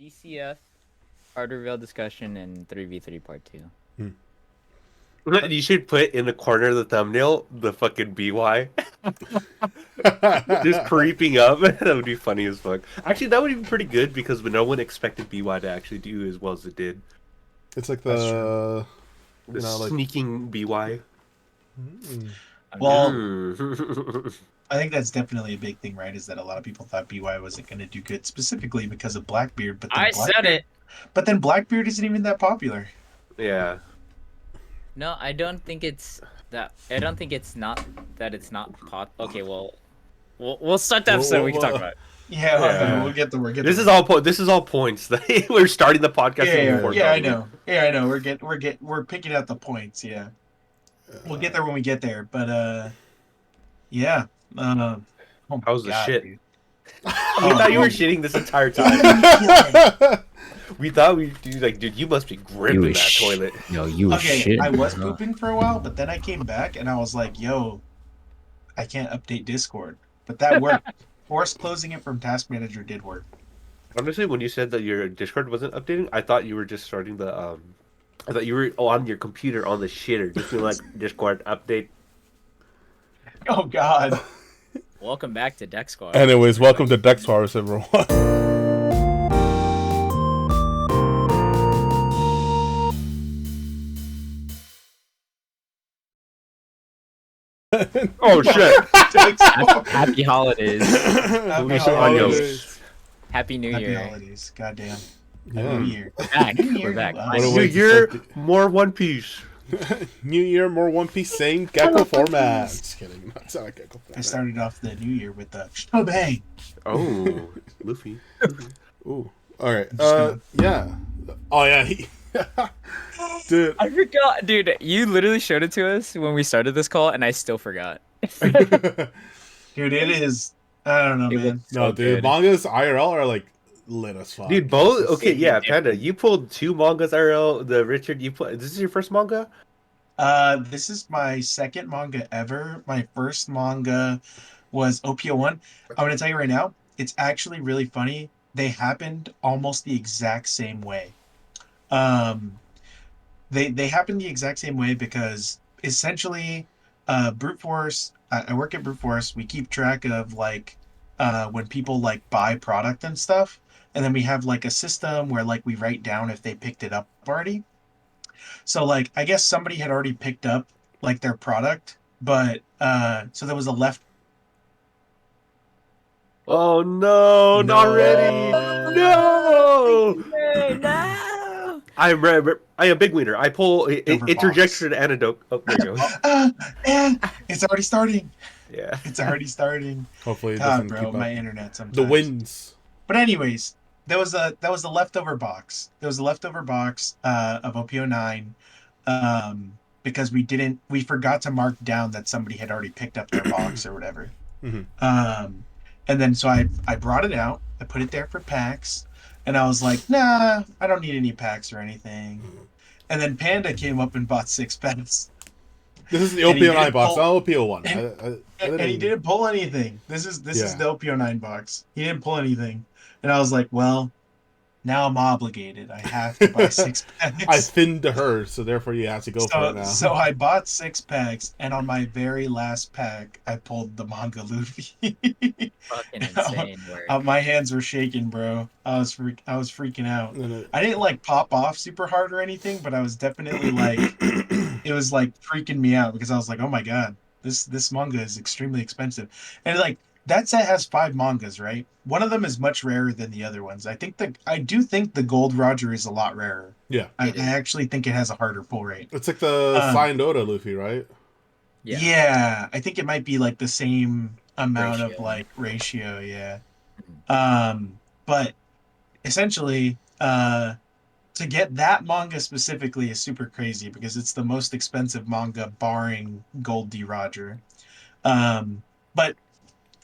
DCF, hard reveal discussion, and 3v3 part 2. You should put in the corner of the thumbnail the fucking BY. Just creeping up. That would be funny as fuck. Actually, that would be pretty good because no one expected BY to actually do as well as it did. It's like the sneaking BY. Well, I think that's definitely a big thing, right? Is that a lot of people thought BY wasn't going to do good specifically because of Blackbeard. But then said it. But then Blackbeard isn't even that popular. Yeah. No, I don't think it's that. I don't think it's not that it's not pop. Okay, well, we'll start the episode. We can talk about it. Yeah, we'll get the. This is all points. We're starting the podcast. Yeah, I know. Yeah, I know. We're picking out the points. Yeah, we'll get there when we get there. But yeah. How's the shit? Dude. We thought you were shitting this entire time. We thought dude, you must be gripping that toilet. Yo, you shit. I was pooping for a while, but then I came back and I was like, yo, I can't update Discord. But that worked. Forced closing it from Task Manager did work. Honestly, when you said that your Discord wasn't updating, I thought you were just starting the I thought you were on your computer on the shitter, just being like Discord update. Oh god. Welcome back to Deck Squad. Anyways, welcome to Deck Squad, everyone. Oh shit! Happy holidays. Happy holidays. Happy New Year. Happy holidays. Goddamn. Yeah. New Year. We're back. New Year, more One Piece. New Year, more One Piece, same Gecko format. Just kidding. That's not Gecko format. I started off the New Year with the bang. Oh, Luffy. Ooh. All right. Yeah. Oh yeah. Dude. I forgot, dude. You literally showed it to us when we started this call, and I still forgot. Dude, it is. I don't know, man. No, dude. Mangas IRL are like lit as fuck. Dude, both. Okay, yeah, Panda. You pulled 2 mangas IRL. The Richard, you put. This is your first manga? This is my second manga ever. My first manga was OPO1. I'm gonna tell you right now, it's actually really funny. They happened almost the exact same way. They happened the exact same way because essentially, Brute Force. I work at Brute Force. We keep track of like when people like buy product and stuff, and then we have like a system where like we write down if they picked it up already. So like I guess somebody had already picked up like their product, but so there was a left. Oh no, not ready! No! No! I am a big wiener. I pull interjection antidote. Oh, there you go. Man, it's already starting. Yeah, it's already starting. Hopefully, it God, doesn't bro, keep up. my internet sometimes. The wins. But anyways, that was a leftover box. There was a leftover box of OPO9 because we forgot to mark down that somebody had already picked up their box or whatever. Mm-hmm. And then so I brought it out. I put it there for packs. And I was like, nah, I don't need any packs or anything. And then Panda came up and bought 6 packs. This is the OPO9 box, not OPO1. And he didn't pull anything. This is the OPO9 box. He didn't pull anything. And I was like, well, now I'm obligated. I have to buy 6 packs. I thinned to her, so therefore you have to go for it now. So I bought 6 packs, and on my very last pack, I pulled the manga Luffy. Fucking insane work. My hands were shaking, bro. I was freaking out. I didn't like pop off super hard or anything, but I was definitely like, it was like freaking me out because I was like, oh my god, this manga is extremely expensive, and like that set has 5 mangas, right? One of them is much rarer than the other ones. I do think the Gold Roger is a lot rarer. Yeah, I actually think it has a harder pull rate. It's like the signed Oda Luffy, right? Yeah, I think it might be like the same amount of like ratio. Yeah. But essentially, to get that manga specifically is super crazy because it's the most expensive manga barring Gold D Roger. But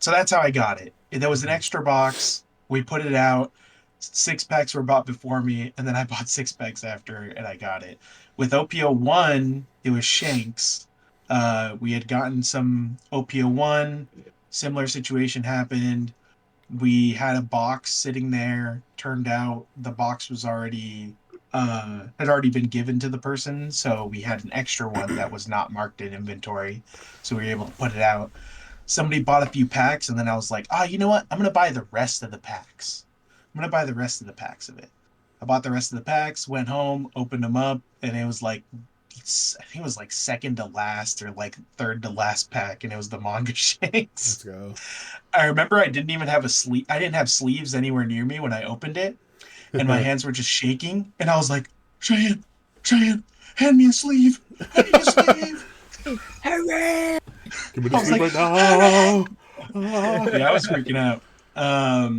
so that's how I got it. There was an extra box. We put it out. 6 packs were bought before me, and then I bought 6 packs after, and I got it. With OPO1, it was Shanks. We had gotten some OPO1. Similar situation happened. we had a box sitting there. Turned out the box was already had already been given to the person, so we had an extra one that was not marked in inventory, so we were able to put it out. Somebody bought a few packs, and then I was like, oh, you know what? I'm gonna buy the rest of the packs. I'm gonna buy the rest of the packs of it. I bought the rest of the packs, went home, opened them up, and it was like, I think it was like second to last or like third to last pack, and it was the manga Let's shanks. go. I remember I didn't even have a sleeve. I didn't have sleeves anywhere near me when I opened it, and my hands were just shaking. And I was like, Cheyenne, hand me a sleeve. Hand me a sleeve. Hooray! Give me the I was sleep like, right now. Yeah, I was freaking out. Nah,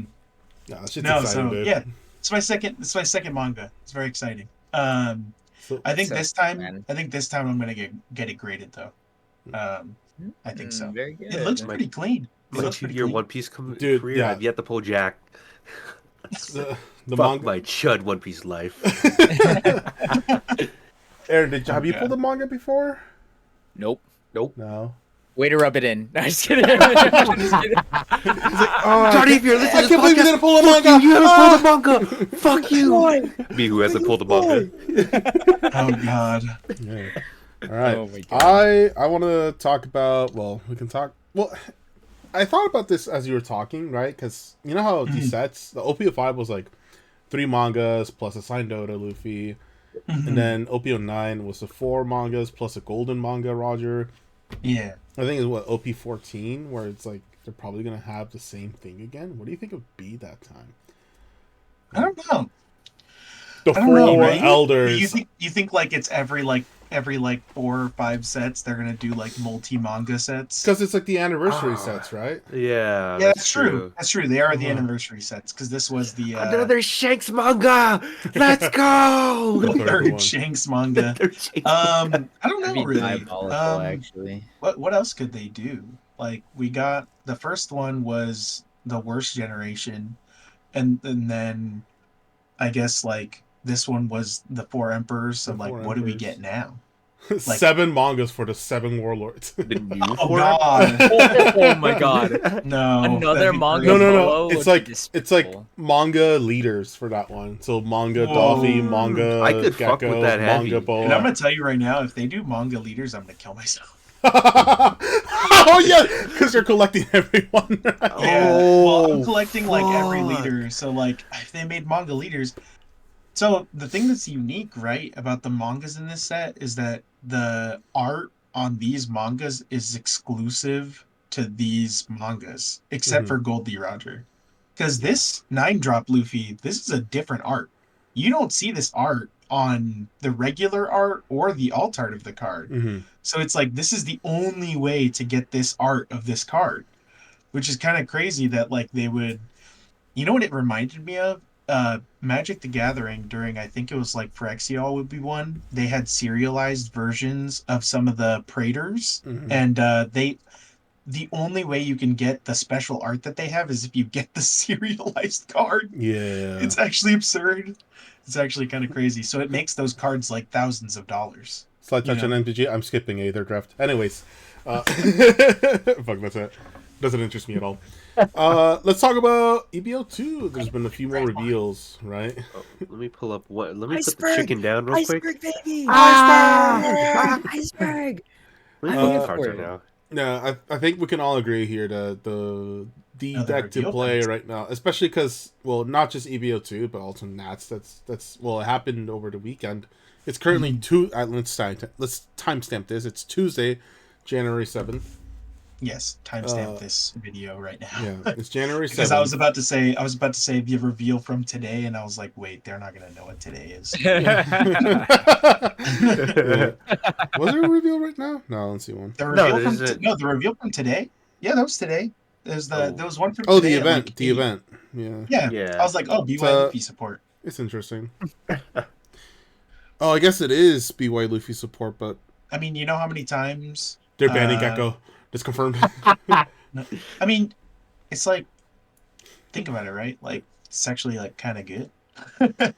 that shit's No, exciting, so dude. yeah, it's my second manga. It's very exciting. So, I think So, this time, man. I'm gonna get it graded though. I think so. Very good. It looks pretty clean. It My looks pretty 2-year clean. One Piece Dude, career, yeah. I've yet to pull Jack. the Fuck manga. my chud One Piece life. Aaron, have you Yeah. pulled a manga before? Nope. No. Way to rub it in. No, I'm just kidding. I'm just kidding. Johnny, if you're listening I to can't believe you this didn't pull a podcast, manga. you haven't pulled a manga. Fuck you. Me who hasn't pulled a manga. Oh God. Yeah. All right. Oh my God. I want to talk about. Well, we can talk. Well, I thought about this as you were talking, right? Because you know how these sets, the OPO5 was like 3 mangas plus a signed Dota Luffy, and then OPO9 was the 4 mangas plus a golden manga Roger. Yeah. I think it's what OP14, where it's like they're probably gonna have the same thing again. What do you think it would be that time? I don't know. The I don't know, 4 right? elders. You think like it's every 4 or 5 sets they're gonna do like multi manga sets? Because it's like the anniversary sets, right? Yeah, Yeah, that's true. That's true. They are the Uh-huh. anniversary sets because this was the Another Shanks manga. Let's go. Everyone. third Shanks manga. Another Shanks I manga. don't That'd know be really. diabolical, actually. What else could they do? Like we got the first one was the worst generation, and then I guess like this one was the 4 emperors. So The like, 4 what do we emperors. get now? 7 mangas for the 7 warlords. The new Oh form? God! Oh my God. No, Another that'd be manga No, crazy. no, no. Polo It's would like be it's like despicable. manga leaders for that one. So manga Whoa. Dolphy, manga I could fuck Gecko, with that heavy. manga Boa. And I'm gonna tell you right now, if they do manga leaders, I'm gonna kill myself. Oh yeah, because you're collecting everyone. Yeah. Well, I'm Oh, collecting like every fuck. leader, so like if they made manga leaders. So the thing that's unique, right, about the mangas in this set is that the art on these mangas is exclusive to these mangas, except Mhm. for Goldie Roger. Because this 9-drop Luffy, this is a different art. You don't see this art on the regular art or the alt art of the card. hmm So it's like this is the only way to get this art of this card, which is kind of crazy that like they would. You know what it reminded me of? Magic the Gathering during I think it was like Phyrexial would be one. They had serialized versions of some of the Praetors, Mhm. and the only way you can get the special art that they have is if you get the serialized card. Yeah. It's actually absurd. It's actually kind of crazy. So it makes those cards like thousands of dollars. Slight touch you on know. MTG. I'm skipping Aether Draft. Anyways. Fuck, that's it. Doesn't interest me at all. Let's talk about EBO2. There's been a few more reveals, right? Oh, let me pull up what. Let me put Iceberg! the chicken down real quick. baby! Iceberg! Let me I'm put here the cards for right it. now. Yeah, I think we can all agree here that the the deck to reveal play cards. right now, especially because, well, not just EBO2, but also Nats. That's well, it happened over the weekend. It's currently let's timestamp this. It's Tuesday, January 7th. Yes, timestamp this video right now. Yeah, it's January 7th. Because I was about to say the reveal from today, and I was like, wait, they're not gonna know what today is. Was there a reveal right now? No, I don't see one. The No, reveal there from isn't. the reveal from today. Yeah, that was today. There was one from Oh, today. the at, event. like, The 8. event. Yeah. Yeah. Yeah. I was like, oh, BY So- Luffy support. It's interesting. Oh, I guess it is BY Luffy support, but I mean, you know how many times? they're banning Uh, Gecko. That's confirmed. I mean, it's like, think about it, right? Like, it's actually like kind of good. I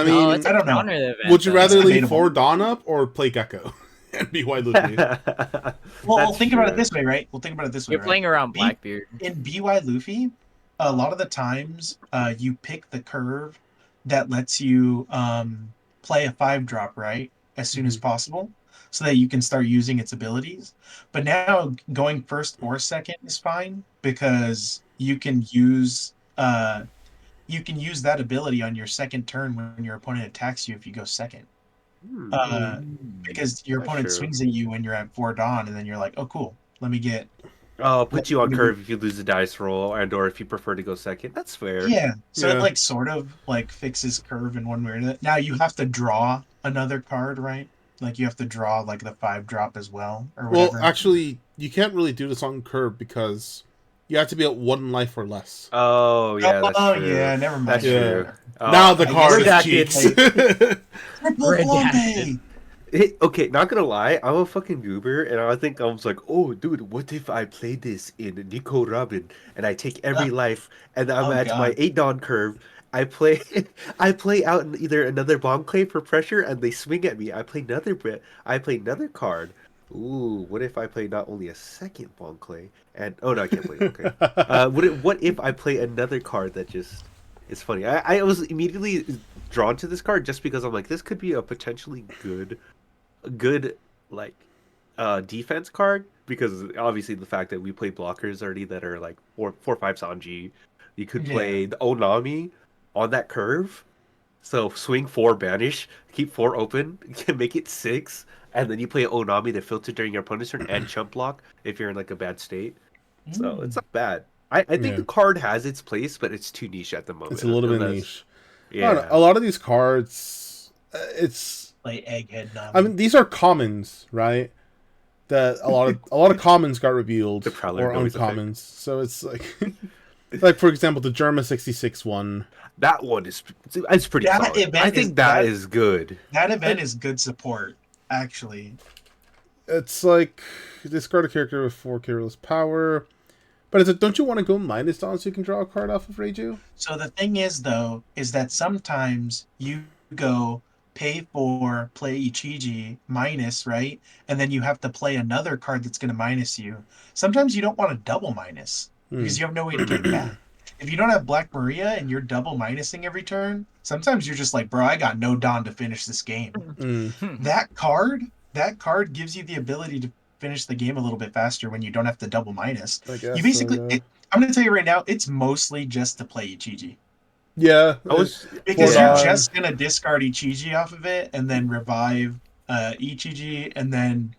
No, mean, it's a I don't know. counter event, would you though. rather It's leave debatable. 4 Dawn up or play Gecko and BY Luffy? Well, That's think about it true. this way, right? We'll think about it this way. You're right? playing around B- Blackbeard. In BY Luffy, a lot of the times you pick the curve that lets you play a 5-drop, right, as soon as possible, so that you can start using its abilities. But now going first or second is fine because you can use that ability on your second turn when your opponent attacks you if you go second. Uh, Mm. because your That's opponent true. swings at you when you're at 4 Dawn, and then you're like, oh cool, let me get Oh, let put you on me curve if you lose a dice roll, and or if you prefer to go second. That's fair. Yeah, so it Yeah. like sort of like fixes curve in one way or another. Now you have to draw another card, right? Like you have to draw like the 5-drop as well or Well, whatever. actually, you can't really do this on curve because you have to be at 1 life or less. Oh yeah, that's Oh true. yeah, never That's mind. Yeah. true. Now the I guess card if is you Redacted. cheats. play triple Redacted. flambe. Okay, not gonna lie, I'm a fucking goober, and I think I was like, oh, dude, what if I play this in Nico Robin, and I take every life, and I'm Oh at my god. 8 Dawn curve, I play, I play out either another bomb clay for pressure, and they swing at me. I play another card. Ooh, what if I play not only a second bomb clay, and oh no, I can't play. Okay, what if I play another card that just is funny? I was immediately drawn to this card just because I'm like, this could be a potentially good like defense card because obviously the fact that we play blockers already that are like 4/5 Sanji, you could Yeah. play the Onami on that curve. So swing 4 banish, keep 4 open, can make it 6, and then you play Onami to filter during your opponent's turn and chump block if you're in like a bad state. So it's Mm. not bad. I think Yeah, the card has its place, but it's too niche at the it's a moment. little bit Unless niche. I don't know. A yeah. lot of these cards, it's. Play egghead I Nami. mean, these are commons, right? That a lot of commons got revealed The Prowler or noise effect. uncommons. So it's like, like for example, the Germa 66 one. That one is it's pretty That solid. I event is think that is good. that event It, is good support, actually. it's like discard a character with 4 careless power. But is it? Don't you want to go minus down so you can draw a card off of Reiju? So the thing is, though, is that sometimes you go pay for play Ichiji minus, right? And then you have to play another card that's going to minus you. Sometimes you don't want to double minus Hmm. because you have no way to get it back. If you don't have Black Maria and you're double minusing every turn, sometimes you're just like, bro, I got no Dawn to finish this game. Hmm. That card gives you the ability to finish the game a little bit faster when you don't have to double minus. I You guess so. basically, Yeah. I'm going to tell you right now, it's mostly just to play Ichiji Yeah. I was For because you're yeah. Don. just gonna discard Ichiji off of it and then revive Ichiji and then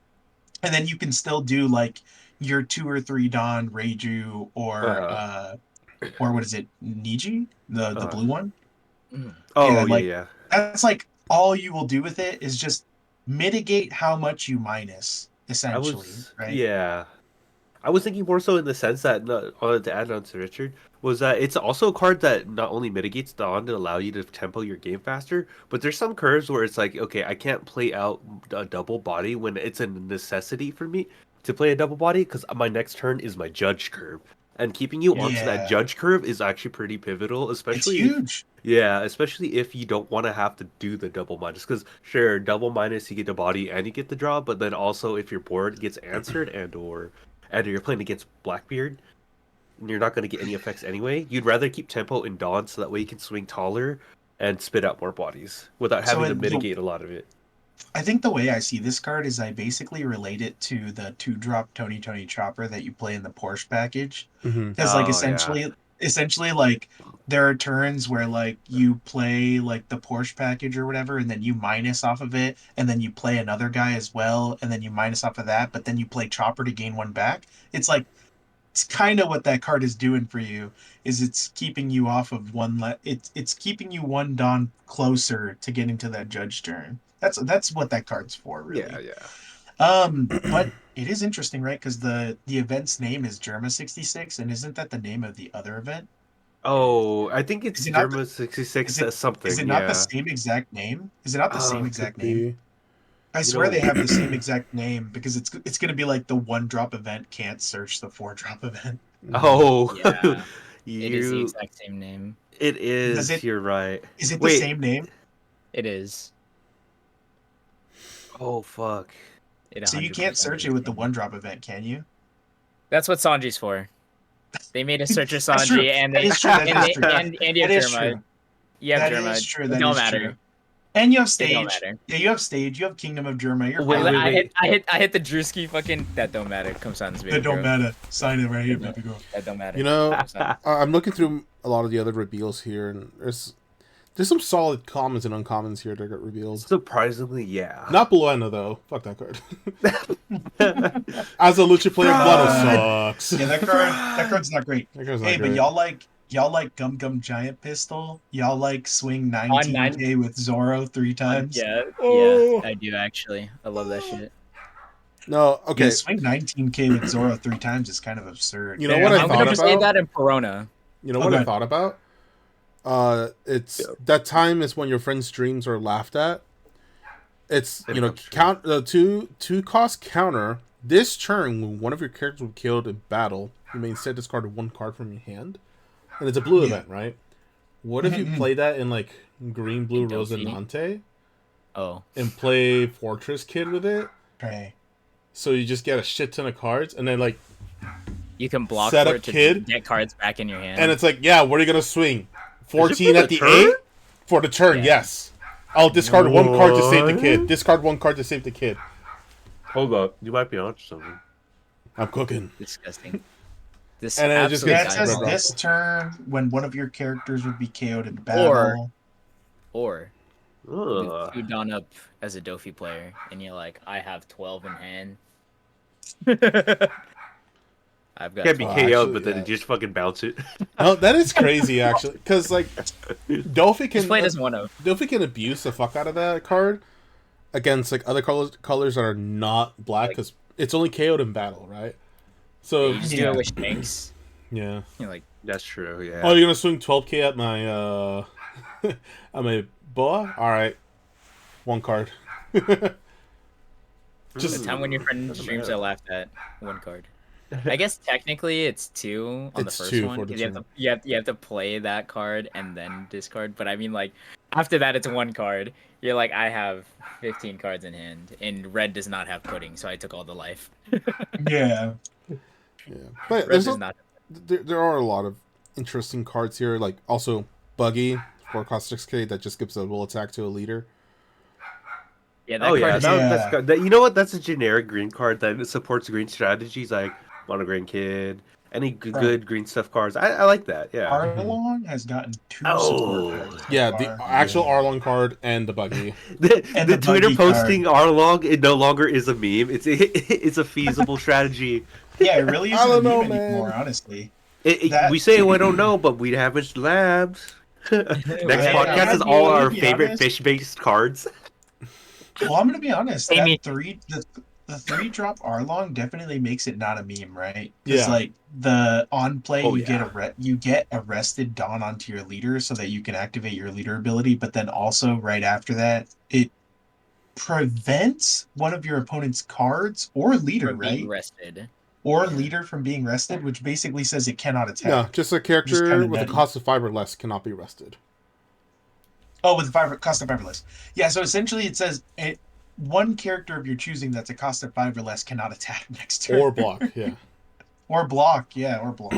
you can still do like your 2 or 3 Dawn Reiju Uh, or what is it, Niji, the uh. blue one. Yeah, Oh yeah, like yeah. that's like all you will do with it is just mitigate how much you minus I essentially, was right? yeah. I was thinking more so in the sense that to add on to Richard was that it's also a card that not only mitigates Dawn to allow you to tempo your game faster, but there's some curves where it's like, okay, I can't play out a double body when it's a necessity for me to play a double body because my next turn is my judge curve. And keeping you Yeah. onto that Yeah, judge curve is actually pretty pivotal, it's especially if, huge. yeah, especially if you don't want to have to do the double minus. Because sure, double minus you get the body and you get the draw, but then also if your board gets answered and you're playing against Blackbeard, and you're not going to get any effects anyway. You'd rather keep tempo in Dawn so that way you can swing taller and spit out more bodies without So having to it, mitigate a lot of it. I think the way I see this card is I basically relate it to the 2-drop Tony Chopper that you play in the Porsche package. Hmm. Because like Oh yeah. essentially like there are turns where like you play like the Porsche package or whatever, and then you minus off of it, and then you play another guy as well, and then you minus off of that, but then you play Chopper to gain one back. It's like it's kind of what that card is doing for you is it's keeping you off of it's keeping you 1 Dawn closer to getting to that judge turn. That's what that card's for, Yeah, really. yeah. But it is interesting, right? Because the event's name is Germa 66, and isn't that the name of the other event? Oh, I think Is it's it not Germa 66 is it says is something. it not the Yeah. same exact name? Is it not the same Oh, exact Could name? be. I you swear they know, have the same exact name because it's gonna be like the 1-drop event can't search the 4-drop event. Hmm. oh, Yeah. It is the you. exact same name. It Does is. it You're right. is it the Wait. same name? It is. Oh fuck. It So you 100% can't is search it the with the same. 1-drop event, can you? That's what Sanji's for. They made a Searcher That's true. Sanji, and That they is true. That and is they true. and you have That is Jeremiah. true. You have That Jeremiah. is true. It That don't is matter. true. And you have It don't Stage. matter. Yeah, you have Stage. You have Kingdom of Jeremiah. You're Wait, fine. wait. I hit the Drewski fucking. That don't matter. Come Sans, baby That don't girl. matter. Sign it right here, That baby girl. That don't matter. You know, Come Sans. I'm looking through a lot of the other reveals here, and there's some solid commons and uncommons here that got revealed. Surprisingly, yeah. Not Blueno though. Fuck that card. As a Lucha player, Blueno sucks. Yeah, that card's not great. That card's not Hey, but great. y'all like Gum Gum Giant Pistol? Y'all like swing On 19k with Zoro 3 times? Yeah, Oh. I do actually. I love that shit. No, okay. Yeah, swing 19k with Zoro 3 times is kind of absurd. You know what I I'm thought gonna say about? that in Perona. You know what I Okay. thought about? It's that time is when your friend's dreams are laughed at. It's count the two cost counter. This turn, when one of your characters was killed in battle, you may instead discard one card from your hand, and it's a blue event, right? What if you play that in like green, blue, Rosinante, Oh, and play Fortress Kid with it? Okay. So you just get a shit ton of cards, and then like, you can block Set for up it to kid. get cards back in your hand. and it's like, yeah, what are you gonna swing? 14 for at the the turn? 8 for the turn. Yeah. Yes, I'll discard one card to save the What? kid. Discard one card to save the kid. Hold up, you might be onto something. I'm cooking. disgusting. This And then it just absolute Yeah, it gets says ripped off. this turn when one of your characters would be KO'd in battle. Or Ugh. you dawn up as a Dofi player, and you're like, I have 12 in hand. I've got Can't be 12. KO'd, actually, but then yeah. you just fucking bounce it. No, that is crazy actually, because like Dofi Just play it can as one of. Dofi can abuse the fuck out of that card against like other colors that are not black because it's only KO'd in battle, right? So You just do Yeah. it with Shanks. yeah. You're like, That's true, yeah. Oh, you're gonna swing 12k at my at my boa? All right, one card. the time when your friend Doesn't streams matter. are laughed at, one card. I guess technically it's 2 on It's the first 2 one. for the 'cause you have, turn. you have to play that card and then discard. But I mean, like, after that, it's 1 card. You're like, I have 15 cards in hand, and red does not have pudding, so I took all the life. Yeah. Yeah, but Red there's does a, not. there are a lot of interesting cards here. Like also Buggy for cost 6k that just gives a will attack to a leader. Yeah, that Oh card yeah, is that's good. You know what? That's a generic green card that supports green strategies like Mono Green Kid. Any good green stuff cards. I like that. Yeah. Arlong has gotten 2 Oh. support cards so Yeah, the far. actual Arlong card and the Buggy. And the the Twitter buggy posting Arlong it no longer is a meme. It's a feasible strategy. Yeah, it really I isn't a don't meme know, man. anymore, honestly. That- We say we don't know, but we haven't labs. Next Yeah, podcast is I'd all be our honest. favorite fish-based cards. Well, I'm gonna be honest. Amy. The 3-drop Arlong definitely makes it not a meme, right? Because Yeah. like the on play, Oh, you get arrested dawn onto your leader so that you can activate your leader ability. But then also right after that, it prevents one of your opponent's cards or leader, from being right? rested. Or leader from being rested, which basically says it cannot attack. Yeah, just a character kinda with a nutty. cost of 5 or less cannot be rested. Oh, with the cost of 5 or less. Yeah, so essentially it says one character of your choosing that's a cost of 5 or less cannot attack next turn. Or block, yeah. Or block, yeah, or block.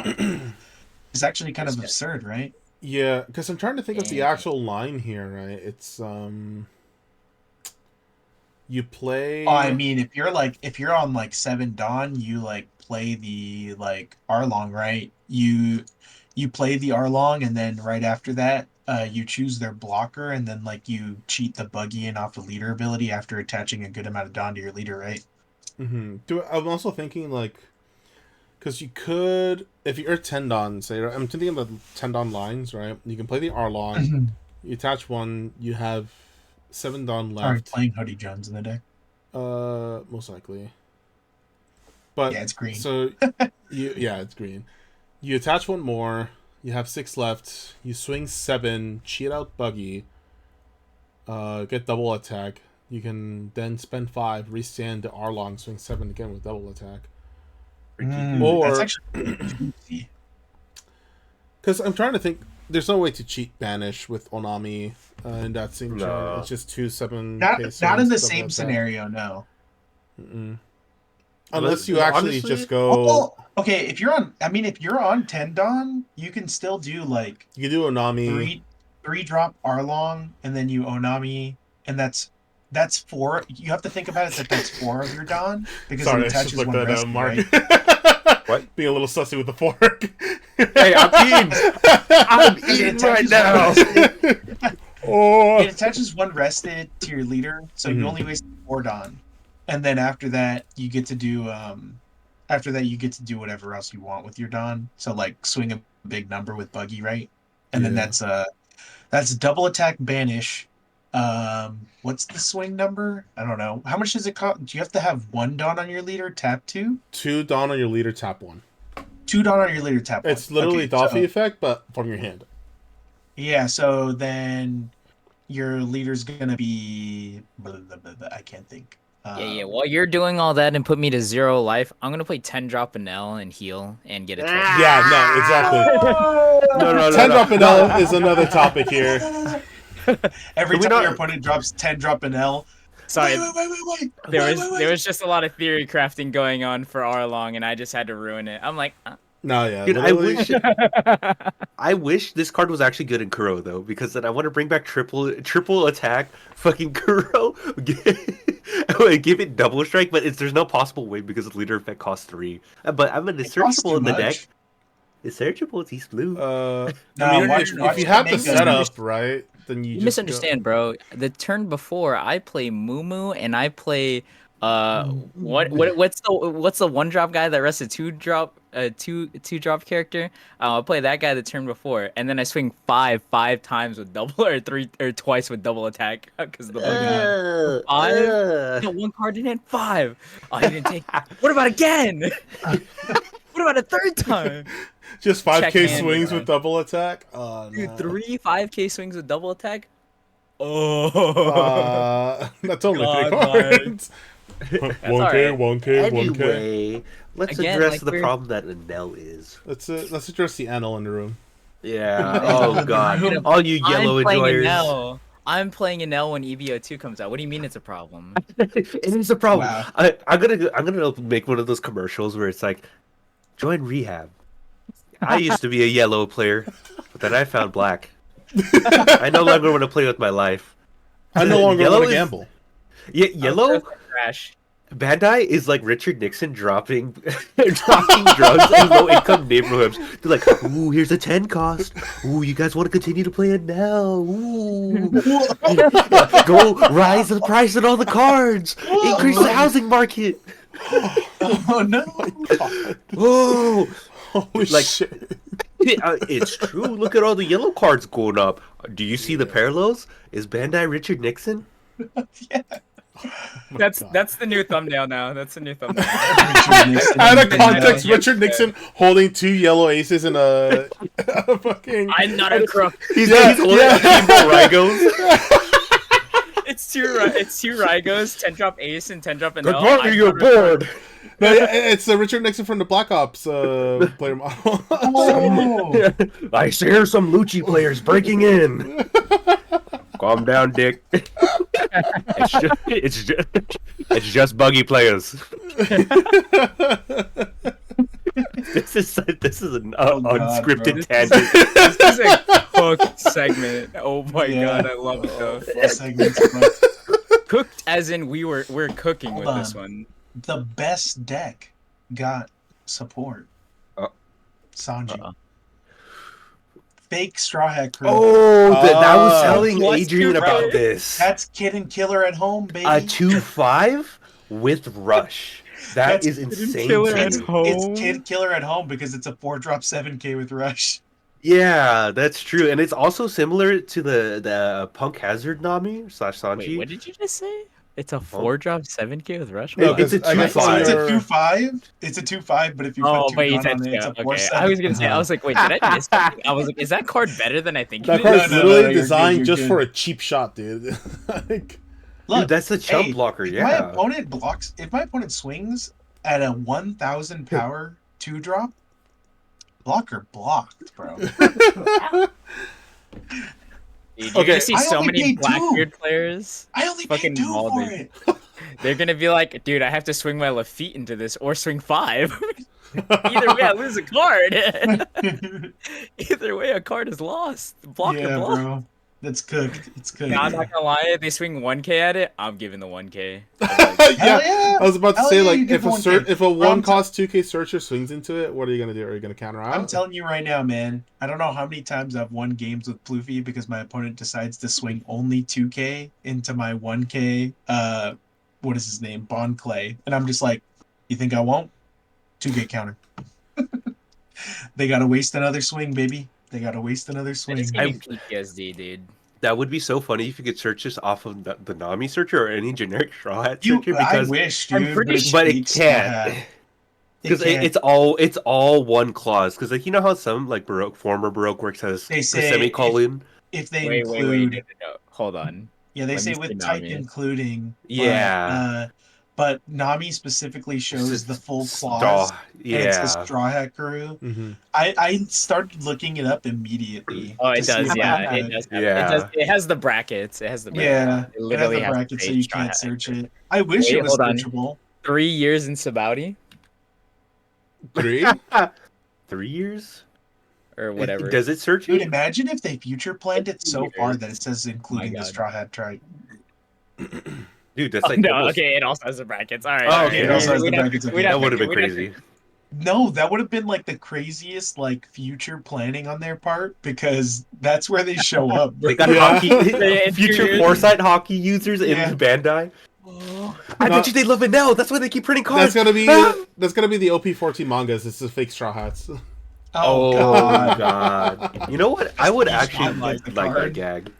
It's actually kind of That's absurd, right? Yeah, because I'm trying to think of the Yeah. actual line here, right? It's you play. Oh, I mean, if you're on like 7 Dawn, you like play the like Arlong, right? You play the Arlong, and then right after that, you choose their blocker, and then like you cheat the Buggy in off the leader ability after attaching a good amount of Dawn to your leader, right? I'm also thinking like, because you could, if you're 10 Don, say, I'm thinking about 10 Don lines, right? You can play the Arlong, you attach one, you have 7 Don Are you left. playing Hoodie Jones in the deck? Most likely. But Yeah, it's green. So it's green. You attach one more. You have 6 left. You swing 7, cheat out Buggy. Get double attack. You can then spend 5, restand the Arlong, swing 7 again with double attack. Or That's actually juicy. because I'm trying to think, there's no way to cheat Banish with Onami in that same No. turn. It's just 2 7. Not in the same scenario, no. Mm-mm. Unless you actually honestly, just go. Well, okay, if you're on 10 Dawn, you can still do like You can do Onami. three drop Arlong, and then you Onami, and that's 4. You have to think about it that's 4 of your Dawn because Sorry, it I just attaches looked one at rescue, Mark. right? What? Being a little sussy with the fork. Hey, I'm eating. I'm eating right now. Oh. It attaches one rested to your leader, so you only waste 4 Dawn, and then after that you get to do whatever else you want with your Dawn. So like swing a big number with Buggy, right? And then that's double attack banish. What's the swing number? I don't know. How much does it cost? Do you have to have 1 Dawn on your leader, tap 2? 2 Dawn on your leader, tap 1. 2 Dawn on your leader, tap 1. It's literally Dolphy effect, but from your hand. Yeah, so then your leader's gonna be I can't think. Yeah. While you're doing all that and put me to 0 life, I'm gonna play 10 drop an L and heal and get a 12. Yeah, no, exactly. No. 10 drop an L is another topic here. Every time your opponent drops 10 drop an L. Sorry, Wait. there was just a lot of theory crafting going on for Arlong, and I just had to ruin it. I'm like, No, yeah. Dude, literally- I wish this card was actually good in Kuro though, because then I want to bring back triple attack fucking Kuro, give it double strike, but there's no possible way because the leader effect costs 3. But I'm gonna searchable in the deck. It's searchable. It's East Blue. I No, mean, watch if you have the make a- setup right, then you you just misunderstand, bro. The turn before, I play Moo and I play what's the 1 drop guy that rests a 2 drop two drop character? I play that guy the turn before, and then I swing 5 times with double or twice with double attack because the bug. 5. No, 1 card didn't hit 5. Oh, he didn't take. What about again? What about a 3rd time? Just 5k Check hand, swings bro. with double attack. Oh, Dude, no. 3 5k swings with double attack. Oh, That's only 3 God, Mark. cards. alright. 1k. Anyway, let's Again, address like, the we're- problem that Anel is. Let's address the anal in the room. Yeah. Oh god. All you yellow I'm playing enjoyers. Enel. I'm playing Enel when EVO2 comes out. What do you mean it's a problem? It is a problem. Wow. I'm gonna make one of those commercials where it's like, join rehab. I used to be a yellow player, but then I found black. I no longer want to play with my life. I no longer Yellow want to is- gamble. Yellow Crash. Bandai is like Richard Nixon dropping drugs in low-income neighborhoods. They're like, ooh, here's a 10 cost. Ooh, you guys want to continue to play it now? Ooh. Go rise the price on all the cards. Increase the housing market. Oh no! Oh, Holy Like- shit. it's true. Look at all the yellow cards going up. Do you see the parallels? Is Bandai Richard Nixon? That's the new thumbnail now. That's the new thumbnail. Out of context, Yeah. Richard Nixon holding 2 yellow aces and a fucking. I'm not a crook. He's holding yeah. a Kimbo Rygos. It's two Rygos, 10 drop ace and 10 drop Enel. Good morning, you're bored. No, yeah, it's Richard Nixon from the Black Ops player model. Oh. I hear some Lucci players breaking in. Calm down, Dick. It's just buggy players. This is an God, unscripted bro. tangent. This is a cooked segment. Oh my Yeah. god, I love it though. Segments, but Cooked as in we're cooking Hold with on. this one. the best deck got support. Sanji. Uh-oh. Fake Straw Hat Crew. Oh, I was telling What's Adrian your about right? this. That's Kid and Killer at home, baby. A 2/5 with Rush. That That's is insane. Killer to at me. home. It's Kid Killer at home because it's a 4-drop 7k with Rush. Yeah, that's true, and it's also similar to the Punk Hazard Nami / Sanji. Wait, what did you just say? It's a 4-drop 7k with Rush? No, What? it's a I guess 2/5. It's a you're- 2-5. It's a 2-5, but if you Oh, put 2 but you gun said on it, it's a okay. 4-7. I was gonna say, I was like, wait, did I miss something? I was like, is that card better than I think That it card's is? No, literally you're good, designed you're just good. for a cheap shot, dude. Like, Look, Dude, that's a chump hey, blocker, if yeah. my opponent swings at a 1,000 power 2-drop, blocker blocked, bro. Dude, Okay. you're gonna see I so only many paid 2. Blackbeard players. I only Fucking paid 2 mauled for it. it. They're gonna be like, dude, I have to swing my left feet into this or swing 5. Either way, I lose a card. Either way, a card is lost. Block or Yeah, block. bro. That's cooked. It's cooked. Nah, I'm not gonna lie. If they swing 1K at it, I'm giving the 1K. Yeah, yeah. I was about to Hell say, yeah, like, you give if a 1K. if a one cost 2K searcher swings into it, what are you gonna do? Are you gonna counter out? I'm telling you right now, man. I don't know how many times I've won games with Floofy because my opponent decides to swing only 2K into my 1K. What is his name? Bond Clay, and I'm just like, you think I won't? 2K counter. They gotta waste another swing, baby. They gotta waste another It's swing. getting PTSD, dude. That would be so funny if you could search this off of the Nami searcher or any generic Straw Hat You, searcher, I because wish, I'm dude, pretty but, but it speaks to can't. that. Because can't. it's all one clause. Because like you know how some like Baroque former Baroque works has They the say semicolon. if they Wait, include, no. Hold on. yeah, they Let say me with see type Nami. including, Yeah. but Nami specifically shows It's the full straw. clause, and it says Yeah. Straw Hat Guru. Mm-hmm. I started looking it up immediately. Oh, to it see does. if I Yeah, could. it does. Yeah. It has the brackets. It has the brackets. Yeah, It it has literally the has to bracket so say you Straw can't Hat search Expert. it. I wish it Wait, was hold on. searchable. 3 years in Sabaudi 3? 3 years? or whatever. Does it search Dude, it? imagine if they future planned it so far that it Years. says including the God. Straw Hat tribe. Dude, that's like no, almost... okay, it also has the brackets. All right. Oh, all right. okay, it also has We'd the have brackets, to- okay. we'd have That to- would have been we'd have to- crazy. No, that would have been like the craziest like future planning on their part because that's where they show up. They got Yeah. hockey, Yeah, future years. foresight hockey users Yeah. in Bandai. I No. bet you they love it now. That's why they keep printing cards. That's gonna be the OP14 mangas. It's the fake Straw Hats. Oh, Oh god. god. You know what? I would Each actually one like gets a that card. gag.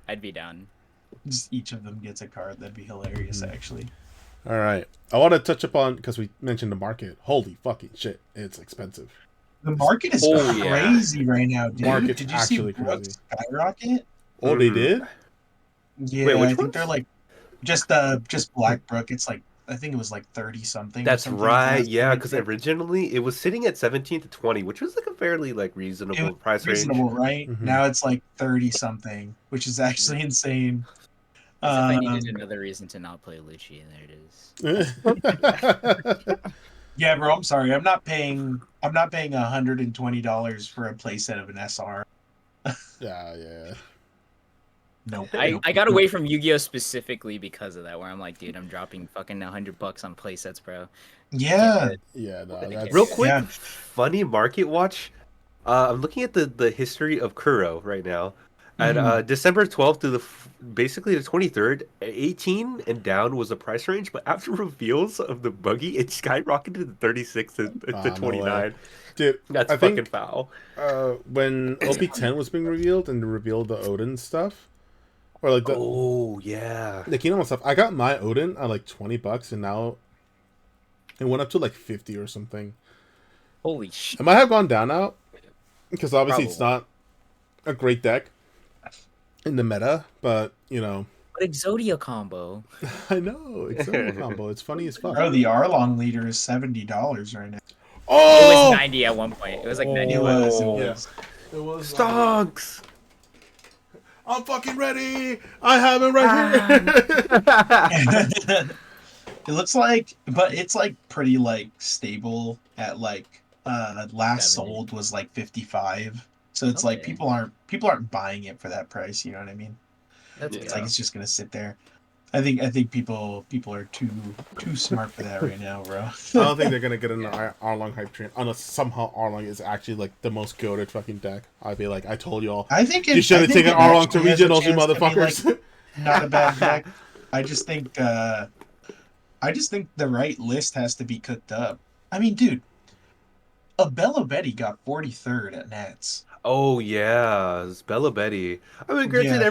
I'd be down. Just each of them gets a card. That'd be hilarious, actually. All right, I want to touch upon because we mentioned the market. Holy fucking shit, it's expensive. The market is Oh, yeah. crazy right now, dude. Market's Did you see actually Brooks crazy. skyrocket? Oh, they Mhm. did? Yeah, Wait, which I think ones? they're like just Blackbrook. It's like I think it was like 30 something. That's something right. last Yeah, time I because checked. originally it was sitting at 17 to 20, which was like a fairly like It reasonable was price reasonable, range. right? Mhm. Now it's like 30 something, which is actually insane. As if I needed Um, another reason to not play Lucci, and there it is. yeah, bro. I'm sorry. I'm not paying $120 for a playset of an SR. yeah. Nope. I got away from Yu-Gi-Oh specifically because of that, where I'm like, dude, I'm dropping fucking $100 on playsets, bro. Yeah. Yeah, no, that's Real quick, Yeah. funny market watch. I'm looking at the history of Kuro right now. At December 12th to basically the 23rd, 18 and down was the price range, but after reveals of the buggy, it skyrocketed to 36 to no way. 29. Dude, That's I fucking think foul. when OP10 was being revealed and they revealed the Odin stuff, or like the Oh yeah. Kingdom stuff, I got my Odin at like $20, and now it went up to like 50 or something. Holy shit. It might have gone down now because obviously it's not a great deck in the meta, but you know, What Exodia combo? I know it's a combo. It's funny as fuck. Bro, the Arlong leader is $70 right now. It Oh, was 90 at one point. It was like 90. It was. It Oh. was. it was Stonks. I'm fucking ready. I have it right here. It looks like, but it's like pretty like stable at like last 70. sold was like 55. So it's like Okay. people aren't buying it for that price. You know what I mean? That's It's good. like it's just gonna sit there. I think people are too smart for that right now, bro. I don't think they're gonna get an Arlong hype train unless somehow Arlong is actually like the most goated fucking deck. I'd be like, I told y'all. I think You should have taken Arlong to regionals, you motherfuckers. Not a bad deck. I just think the right list has to be cooked up. I mean, dude, a Bello Betty got 43rd at Nats. Oh yeah, it's Bella Betty. I mean, granted, Yeah.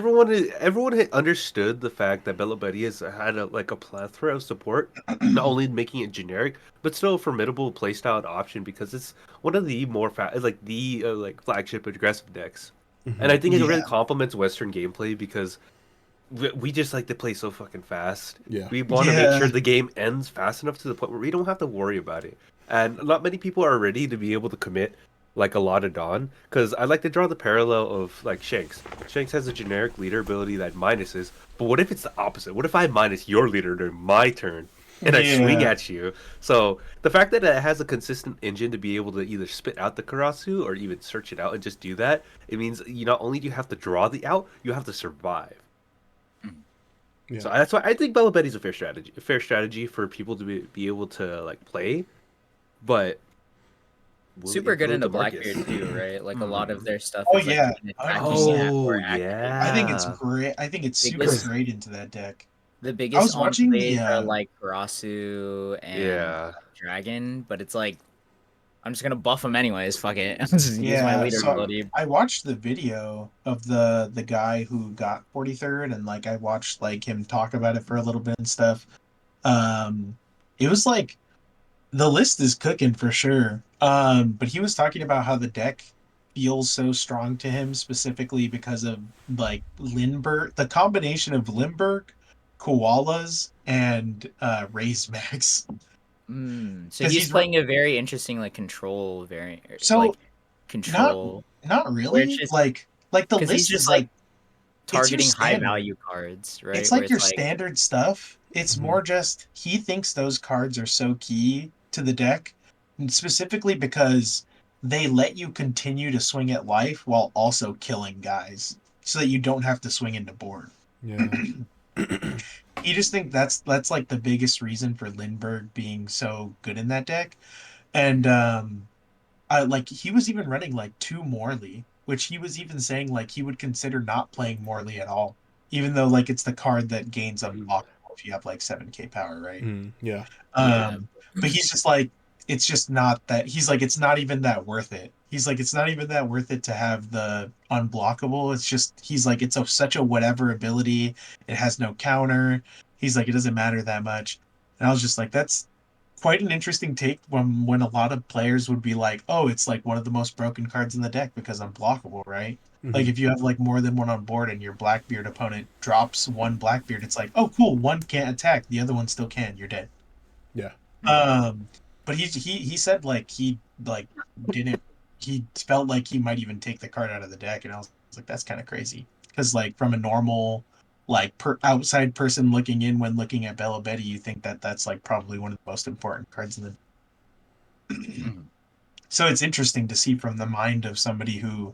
everyone had understood the fact that Bella Betty has had a plethora of support, not only making it generic, but still a formidable playstyle and option because it's one of the more flagship aggressive decks, and I think it really Yeah. complements Western gameplay because we just like to play so fucking fast. Yeah. We want to Yeah. make sure the game ends fast enough to the point where we don't have to worry about it, and not many people are ready to be able to commit like a lot of Dawn, because I like to draw the parallel of like Shanks. Shanks has a generic leader ability that minuses, but what if it's the opposite? What if I minus your leader during my turn and I swing Yeah. at you? So the fact that it has a consistent engine to be able to either spit out the Karasu or even search it out and just do that, it means you not only do you have to draw the out, you have to survive. So Yeah. that's why I think Bella Betty's a fair strategy for people to be able to like play, but will it Super good influence into the market? Blackbeard too, right? Like a lot of their stuff Oh is like yeah, even attacking 100%. Oh or I activating. think it's yeah. great. I think it's super Biggest great into that deck. the I biggest was on watching plays the are like Karasu and Yeah. Dragon, but it's like I'm just gonna buff them anyways. Fuck it, I'll just use my yeah, leader so ability. I watched the video of the guy who got 43rd, and like I watched like him talk about it for a little bit and stuff. Um, it was like the list is cooking for sure. But he was talking about how the deck feels so strong to him specifically because of like Lindbergh, the combination of Lindbergh, koalas, and raised max. So Because he's he's playing a very interesting like control variant, so like not control, not where it's really just like the because he's list just is like like it's your targeting high standard. value cards, It's right? Where like your it's like, standard stuff. It's Mhm. more just he thinks those cards are so key to the deck, and specifically because they let you continue to swing at life while also killing guys, so that you don't have to swing into board. Yeah. You just think that's like the biggest reason for Lindbergh being so good in that deck, and like he was even running like two Morley, which he was even saying like he would consider not playing Morley at all, even though like it's the card that gains unblockable if you have like 7K power, right? Yeah. yeah, Um, but he's just like, it's just not that. He's like, it's not even that worth it. He's like, it's not even that worth it to have the unblockable. It's just, he's like, it's such a whatever ability. It has no counter. He's like, it doesn't matter that much. And I was just like, that's quite an interesting take when a lot of players would be like, oh, it's like one of the most broken cards in the deck because unblockable, right? Like Hmm. if you have like more than one on board and your Blackbeard opponent drops one Blackbeard, it's like, oh cool, one can't attack, the other one still can, you're dead. Yeah. Um, but he said like he like didn't he felt like he might even take the card out of the deck, and I was like, that's kind of crazy because like from a normal like outside person looking in when looking at Bella Betty, you think that that's like probably one of the most important cards in the. Mhm. So it's interesting to see from the mind of somebody who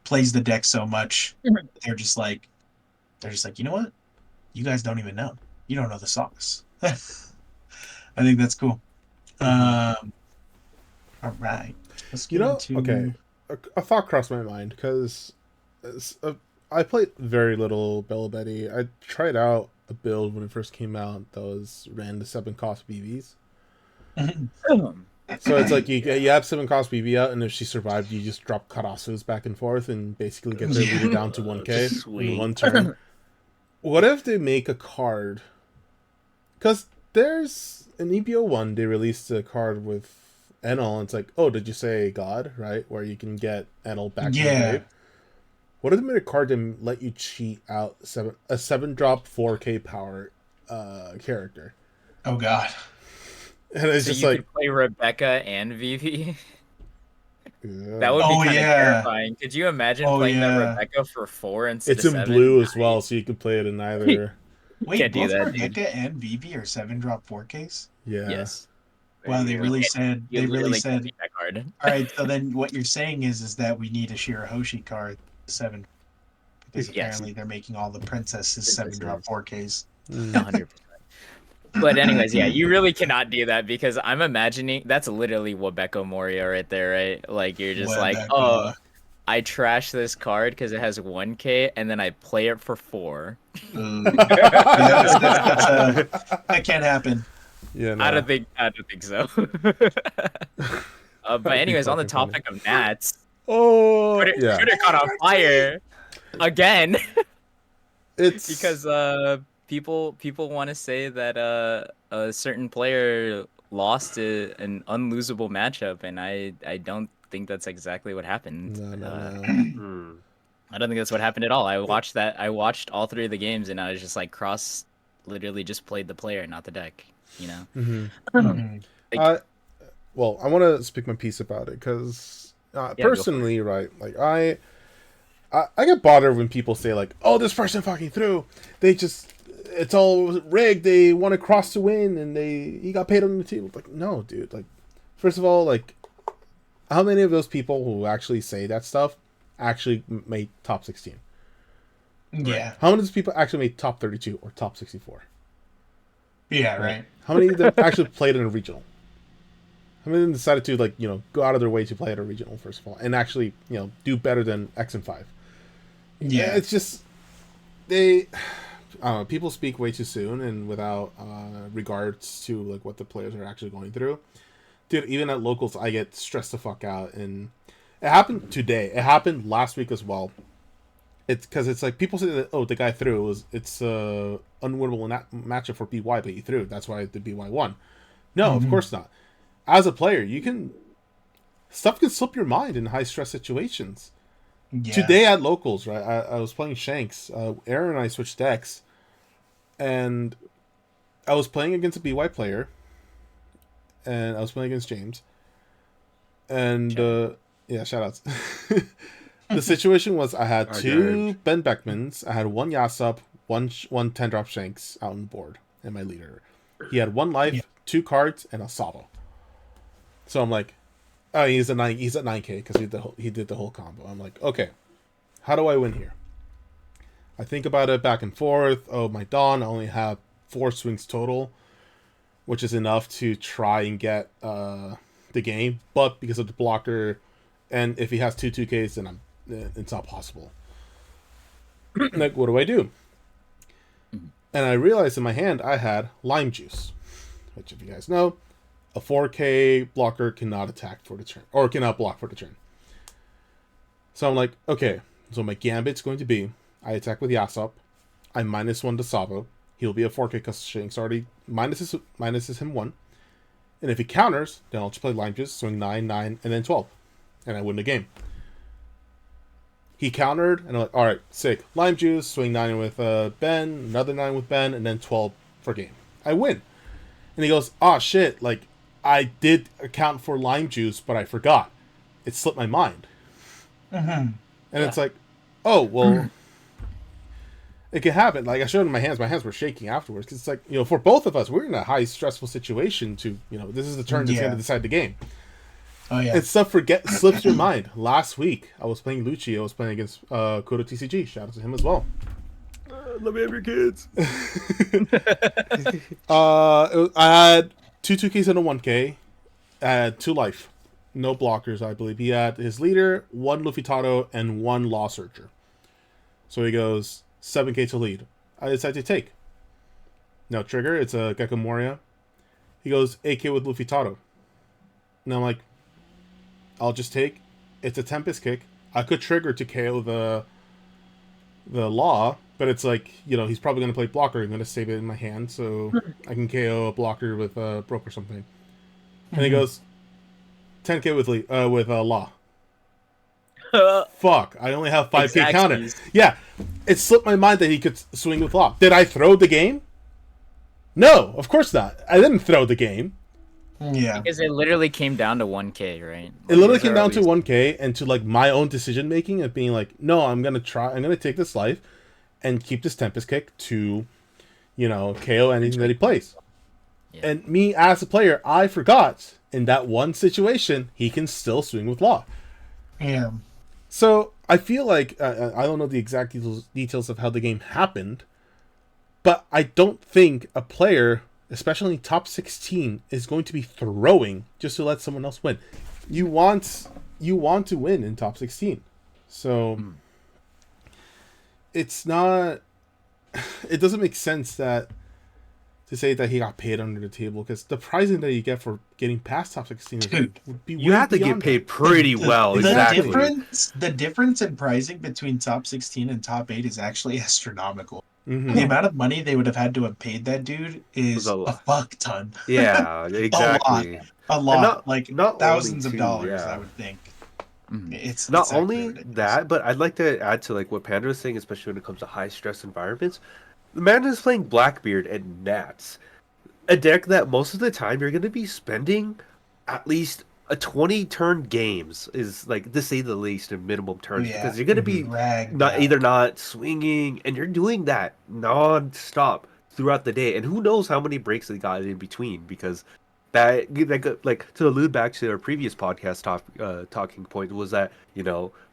plays the deck so much. They're just like you know what? You guys don't even know. You don't know the sauce. I think that's cool. Hmm. Um, all right, let's You get know, okay, into. a thought crossed my mind because I played very little Bella Betty. I tried out a build when it first came out that was ran the 7 cost BBs. So it's like you have 7 cost BB out, and if she survived, you just drop Karasus back and forth and basically get their leader down to 1K Just in swing. 1 turn. What if they make a card? Because there's an EPO one, they released a card with Enel, and it's like, oh, did you say God, right? Where you can get Enel back from the grave. Yeah. What if they made a card to let you cheat out a 7 drop 4K power character? Oh God. And it's So just you like, could play Rebecca and Vivi. That yeah. would be Oh kind of yeah. terrifying. Could you imagine Oh playing that yeah. Rebecca for 4 instead It's of in 7? blue as well, so you can play it in either. Wait, Can't do both that, dude. Rebecca and Vivi are 7 drop 4Ks? Yeah. Yes. Wow, Yeah. You they really literally can't said beat that card. all right, so then what you're saying is that we need a Shirahoshi card 7 because Yes, apparently they're making all the princesses 7 drop Princesses. 4Ks. Mm. 100%. But anyways, yeah, you really cannot do that because I'm imagining that's literally Wabeko Moria right there, right? Like you're just like, oh, Rebecca. I trash this card because it has 1K and then I play it for 4. Yeah, that can't happen. Yeah, I no. don't think so. But That'd be anyways, on the fucking funny. topic of Nats, Oh, yeah. Twitter caught on fire again It's because people want to say that a certain player lost an unlosable matchup, and I don't think that's exactly what happened. no, no, no. Hmm. I don't think that's what happened at all. I watched that. I watched all 3 of the games, and I was just like, Cross literally just played the player, not the deck. You know. Hmm. Um, Mhm. like, Well, I want to speak my piece about it because Yeah, go for it. Personally, right? Like I get bothered when people say like, "Oh, this person fucking threw. They just it's all rigged. They want to cross to win, and he got paid on the table." Like, no, dude. Like, first of all, like, how many of those people who actually say that stuff actually made top 16? Yeah. How many of those people actually made top 32 or top 64? Yeah. Right. How many of them actually played in a regional? How many of them decided to go out of their way to play at a regional first of all, and actually do better than X and 5? Yeah. It's just they. I don't know. People speak way too soon and without regards to like what the players are actually going through. Dude, even at locals, I get stressed the fuck out, and it happened today. It happened last week as well. It's because it's like people say that the guy threw it's a unwinnable matchup for BY, but he threw. That's why the BY won. No, of course not. As a player, stuff can slip your mind in high stress situations. Yeah. Today at locals, right? I was playing Shanks. Aaron and I switched decks, and I was playing against a BY player, and I was playing against James, and yeah, shoutouts. The situation was I had two Ben Beckmans, I had one Yasup, one 10-drop Shanks out on the board, and my leader. He had one life, 2 cards, and a Sabo. So I'm like, oh, he's at 9K because he did the whole combo. I'm like, okay, how do I win here? I think about it back and forth. Oh, my Dawn, I only have 4 swings total, which is enough to try and get the game. But because of the blocker, and if he has 2-2Ks, then it's not possible. Like, what do I do? And I realized in my hand I had Lime Juice, which, if you guys know, a 4K blocker cannot attack for the turn, or cannot block for the turn. So I'm like, okay, so my gambit's going to be, I attack with Yasop, I -1 to Sabo, he'll be a 4K because Shank's already minuses him 1, and if he counters, then I'll just play Lime Juice, swing 9, 9, and then 12, and I win the game. He countered, and I'm like, alright, sick. Lime Juice, swing 9 with Ben, another 9 with Ben, and then 12 for game. I win. And he goes, oh shit, like, I did account for Lime Juice, but I forgot. It slipped my mind. And it's like, oh, well, it can happen. Like, I showed him my hands. My hands were shaking afterwards. Because it's like, for both of us, we're in a high stressful situation to, this is the turn that's going to decide the game. Oh, yeah. And stuff slips your mind. Last week, I was playing Lucci. I was playing against Kodo TCG. Shout out to him as well. Let me have your kids. I had 2 2Ks and a 1K. I had 2 life. No blockers, I believe. He had his leader, 1 Luffy Tato, and 1 Law Searcher. So he goes 7K to lead. I decide to take. No trigger. It's a Gecko Moria. He goes 8K with Luffy Tato. And I'm like, I'll just take. It's a Tempest kick. I could trigger to KO the Law, but it's like, he's probably going to play blocker. I'm going to save it in my hand so I can KO a blocker with a Broke or something. And he goes 10K with Law. Fuck, I only have 5K counter. Yeah, it slipped my mind that he could swing with Law. Did I throw the game? No, of course not. I didn't throw the game. Yeah. Because it literally came down to 1K, right? It literally came down to 1K and to like my own decision making of being like, no, I'm gonna take this life and keep this Tempest kick to, KO anything that he plays. Yeah. And me as a player, I forgot in that one situation he can still swing with Law. Yeah. So I feel like I don't know the exact details of how the game happened, but I don't think a player, especially top 16, is going to be throwing just to let someone else win. You want to win in top 16. So it's not. It doesn't make sense to say that he got paid under the table, because the pricing that you get for getting past top 16 would be. You have to get paid pretty well. Exactly. The difference in pricing between top 16 and top 8 is actually astronomical. Mm-hmm. The amount of money they would have had to have paid that dude is a fuck ton. Yeah, exactly. A lot. Not thousands of dollars, I would think. It's not only that, but I'd like to add to like what Panda was saying, especially when it comes to high stress environments. The man is playing Blackbeard and Nats, a deck that most of the time you're going to be spending at least a 20 turn games is like, to say the least, in minimum Oh turns, yeah. because you're gonna be Dragged not either out. not swinging, and you're doing that non-stop throughout the day, and who knows how many breaks they got in between, because like to allude back to our previous podcast talking point was that,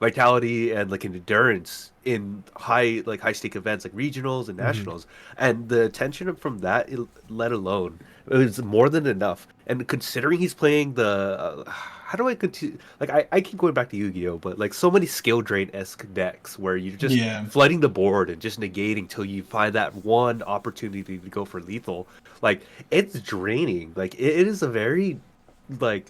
vitality and like endurance in high stake events like regionals and Mm-hmm. nationals, and the attention from that, let alone, it was more than enough. And considering he's playing how do I continue? Like, I keep going back to Yu-Gi-Oh, but like so many skill drain esque decks where you're just Yeah. flooding the board and just negating till you find that one opportunity to go for lethal. Like, it's draining. Like, it is a very, like,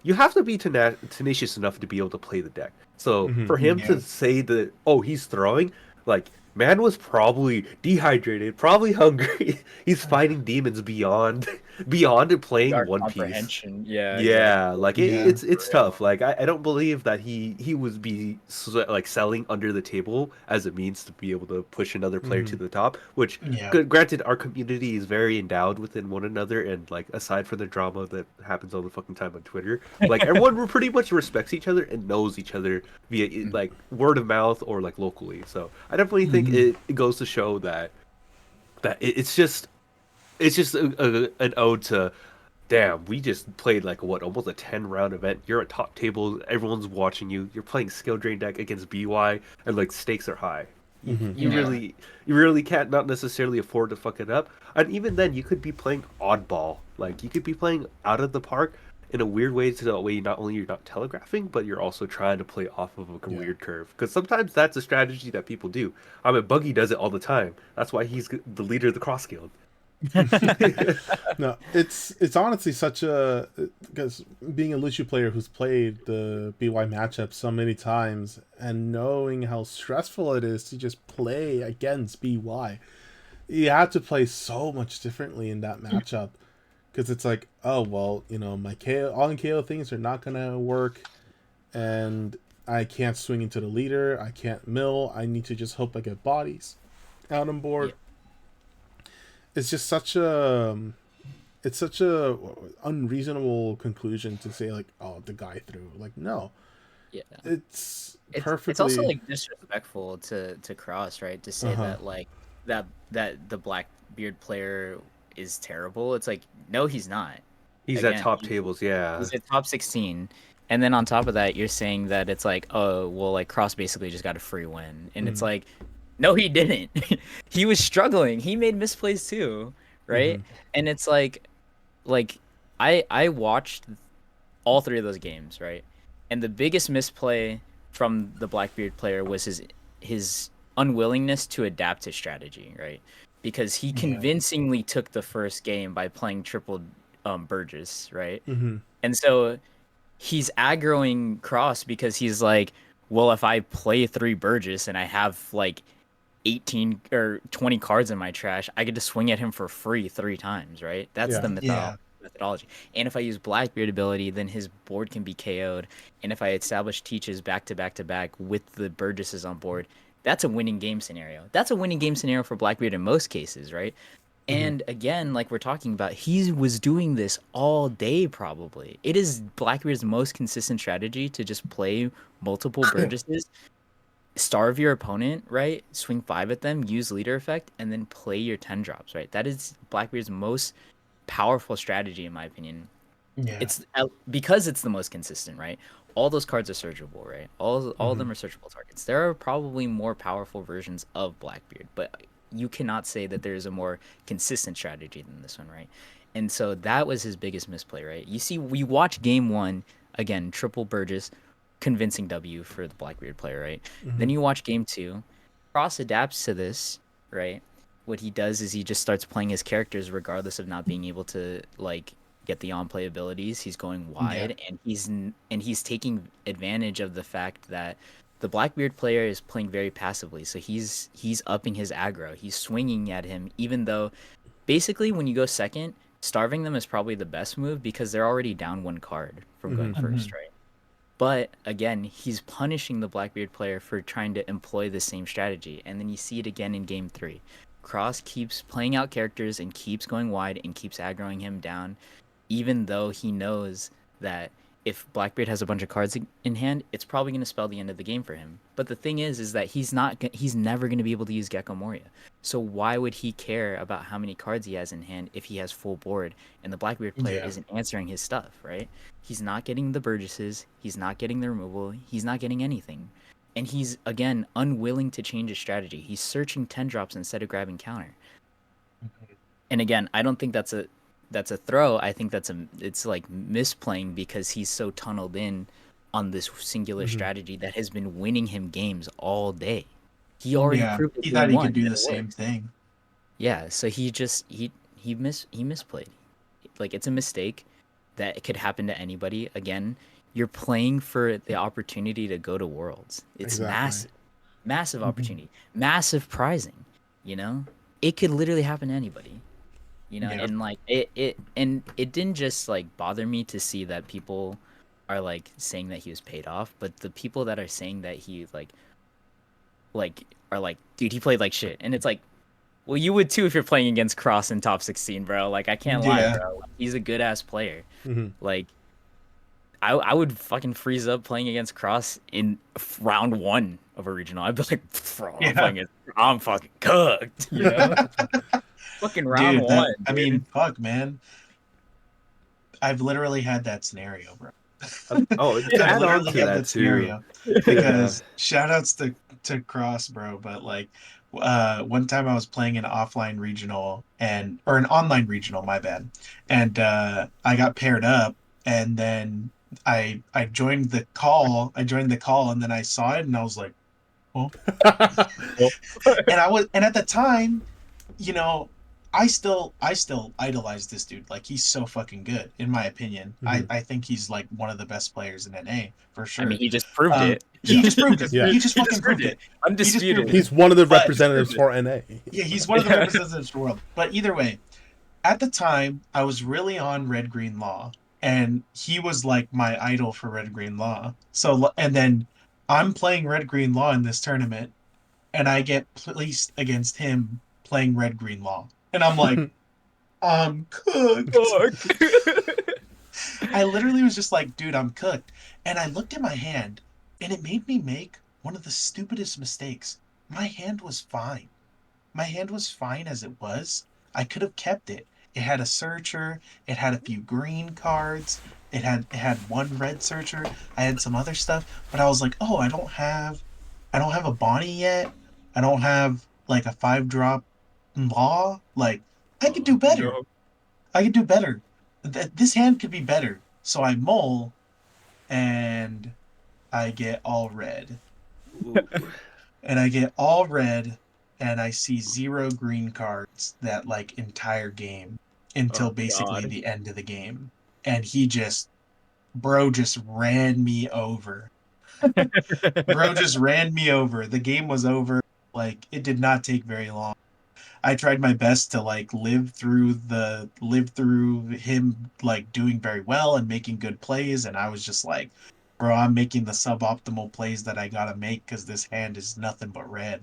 you have to be tenacious enough to be able to play the deck. So Mm-hmm. for him Yeah. to say that, oh, he's throwing, like, man was probably dehydrated, probably hungry. He's fighting demons beyond playing Our One Piece. comprehension. Yeah, Yeah, exactly. like Yeah. it's tough. Like, I don't believe that he would be like selling under the table as a means to be able to push another player to Mm-hmm. the top. Which, Yeah. granted, our community is very endowed within one another, and like, aside from the drama that happens all the fucking time on Twitter, like, everyone pretty much respects each other and knows each other via like word of mouth or like locally. So I definitely think Hmm. it goes to show that it's just an ode to, damn, we just played like what, almost a 10 round event. You're at top table, everyone's watching you. You're playing skill drain deck against BY, and like, stakes are high. You, Mm-hmm. you Yeah. really you really can't not necessarily afford to fuck it up. And even then, you could be playing oddball. Like, you could be playing out of the park in a weird way, to the way not only you're not telegraphing, but you're also trying to play off of a Yeah. weird curve. Because sometimes that's a strategy that people do. I mean, Buggy does it all the time. That's why he's the leader of the cross guild. No, it's honestly such a, because being a Lucio player who's played the BY matchup so many times and knowing how stressful it is to just play against BY, you have to play so much differently in that matchup, because it's like, oh well, my KO on KO things are not gonna work, and I can't swing into the leader, I can't mill, I need to just hope I get bodies out on Yeah, board. It's just such a, it's such a unreasonable conclusion to say, like, oh, the guy threw, like, no, yeah. it's It's also perfectly. like disrespectful to Cross, right? To say Uh-huh. that like that the Blackbeard player is terrible. It's like, no, he's not. He's at Again, top tables, yeah. he's at top 16. And then on top of that, you're saying that it's like, oh, well, like Cross basically just got a free win. And it's Mm-hmm. like, no, he didn't. He was struggling. He made misplays too, right? Mm-hmm. And it's like I watched all three of those games, right? And the biggest misplay from the Blackbeard player was his unwillingness to adapt his strategy, right? Because he Yeah. convincingly took the first game by playing triple Burgess, right? Mm-hmm. And so he's aggroing Cross because he's like, well, if I play three Burgess and I have like 18 or 20 cards in my trash, I get to swing at him for free three times, right? That's Yeah. the Yeah. methodology. And if I use Blackbeard ability, then his board can be KO'd. And if I establish teaches back to back to back with the Burgesses on board, that's a winning game scenario. That's a winning game scenario for Blackbeard in most cases, right? Mm-hmm. And again, like we're talking about, he was doing this all day probably. It is Blackbeard's most consistent strategy to just play multiple Burgesses, starve your opponent, right? Swing five at them, use leader effect, and then play your 10 drops, right? That is Blackbeard's most powerful strategy, in my opinion. Yeah. It's because it's the most consistent, right? All those cards are searchable, right? All of Mm-hmm. them are searchable targets. There are probably more powerful versions of Blackbeard, but you cannot say that there's a more consistent strategy than this one, right? And so that was his biggest misplay, right? You see, we watch game one again, triple Burgess, convincing W for the Blackbeard player, right? Mm-hmm. Then you watch game two, Cross adapts to this, right? What he does is he just starts playing his characters regardless of not being able to like get the on play abilities. He's going Yeah. wide, and he's taking advantage of the fact that the Blackbeard player is playing very passively. So he's upping his aggro. He's swinging at him, even though basically when you go second, starving them is probably the best move because they're already down one card from Mm-hmm. going Hmm. first, right? But again, he's punishing the Blackbeard player for trying to employ the same strategy. And then you see it again in game three. Cross keeps playing out characters and keeps going wide and keeps aggroing him down, even though he knows that if Blackbeard has a bunch of cards in hand, it's probably going to spell the end of the game for him. But the thing is that he's never going to be able to use Gecko Moria. So why would he care about how many cards he has in hand if he has full board and the Blackbeard player Yeah. isn't answering his stuff, right? He's not getting the Burgesses, he's not getting the removal, he's not getting anything. And he's, again, unwilling to change his strategy. He's searching 10 drops instead of grabbing counter. And again, I don't think that's a throw. I think it's like misplaying because he's so tunneled in on this singular strategy that has been winning him games all day. He already proved it. He thought he could do that the same thing. Yeah, so he misplayed. Like, it's a mistake that it could happen to anybody. Again, you're playing for the opportunity to go to Worlds. It's massive opportunity, massive prizing. You know, it could literally happen to anybody. You know, and like it didn't just like bother me to see that people are like saying that he was paid off, but the people that are saying that he like are like, dude, he played like shit, and it's like, well, you would too if you're playing against Cross in top 16, bro. Like, I can't lie, bro. Like, he's a good ass player. Like, I would fucking freeze up playing against Cross in round 1 of a regional. I'd be like, bro, I'm fucking cooked. You know? Fucking round Dude, 1. I mean, fuck, man. I've literally had that scenario, bro. Oh, I've add on literally to had that that too. scenario. Because shout outs to Cross, bro. But like, one time I was playing an offline regional or an online regional, my bad. And I got paired up, and then I joined the call. And then I saw it, and I was like, oh. And at the time, you know, I still idolize this dude. Like, he's so fucking good, in my opinion. I think he's like one of the best players in NA for sure. I mean, he just proved it. He just proved it. Yeah. He just fucking proved it. Undisputed. He's one of the representatives for NA. Yeah, he's one of the representatives for the world. But either way, at the time, I was really on Red Green Law, and he was like my idol for Red Green Law. So, and then I'm playing Red Green Law in this tournament, and I get placed against him playing Red Green Law, and I'm like, I'm cooked. I literally was just like, dude, I'm cooked. And I looked at my hand, and it made me make one of the stupidest mistakes. My hand was fine. My hand was fine as it was. I could have kept it. It had a searcher. It had a few green cards. It had one red searcher. I had some other stuff, but I was like, oh, I don't have a Bonnie yet. I don't have like a 5-drop Law. Like, I could do better. No. I could do better. This hand could be better. So I mull, and I get all red. And I get all red, and I see 0 green cards that like entire game until basically the end of the game. And bro just ran me over. Bro just ran me over. The game was over. Like, it did not take very long. I tried my best to like live through him like doing very well and making good plays, and I was just like, bro, I'm making the suboptimal plays that I gotta make because this hand is nothing but red.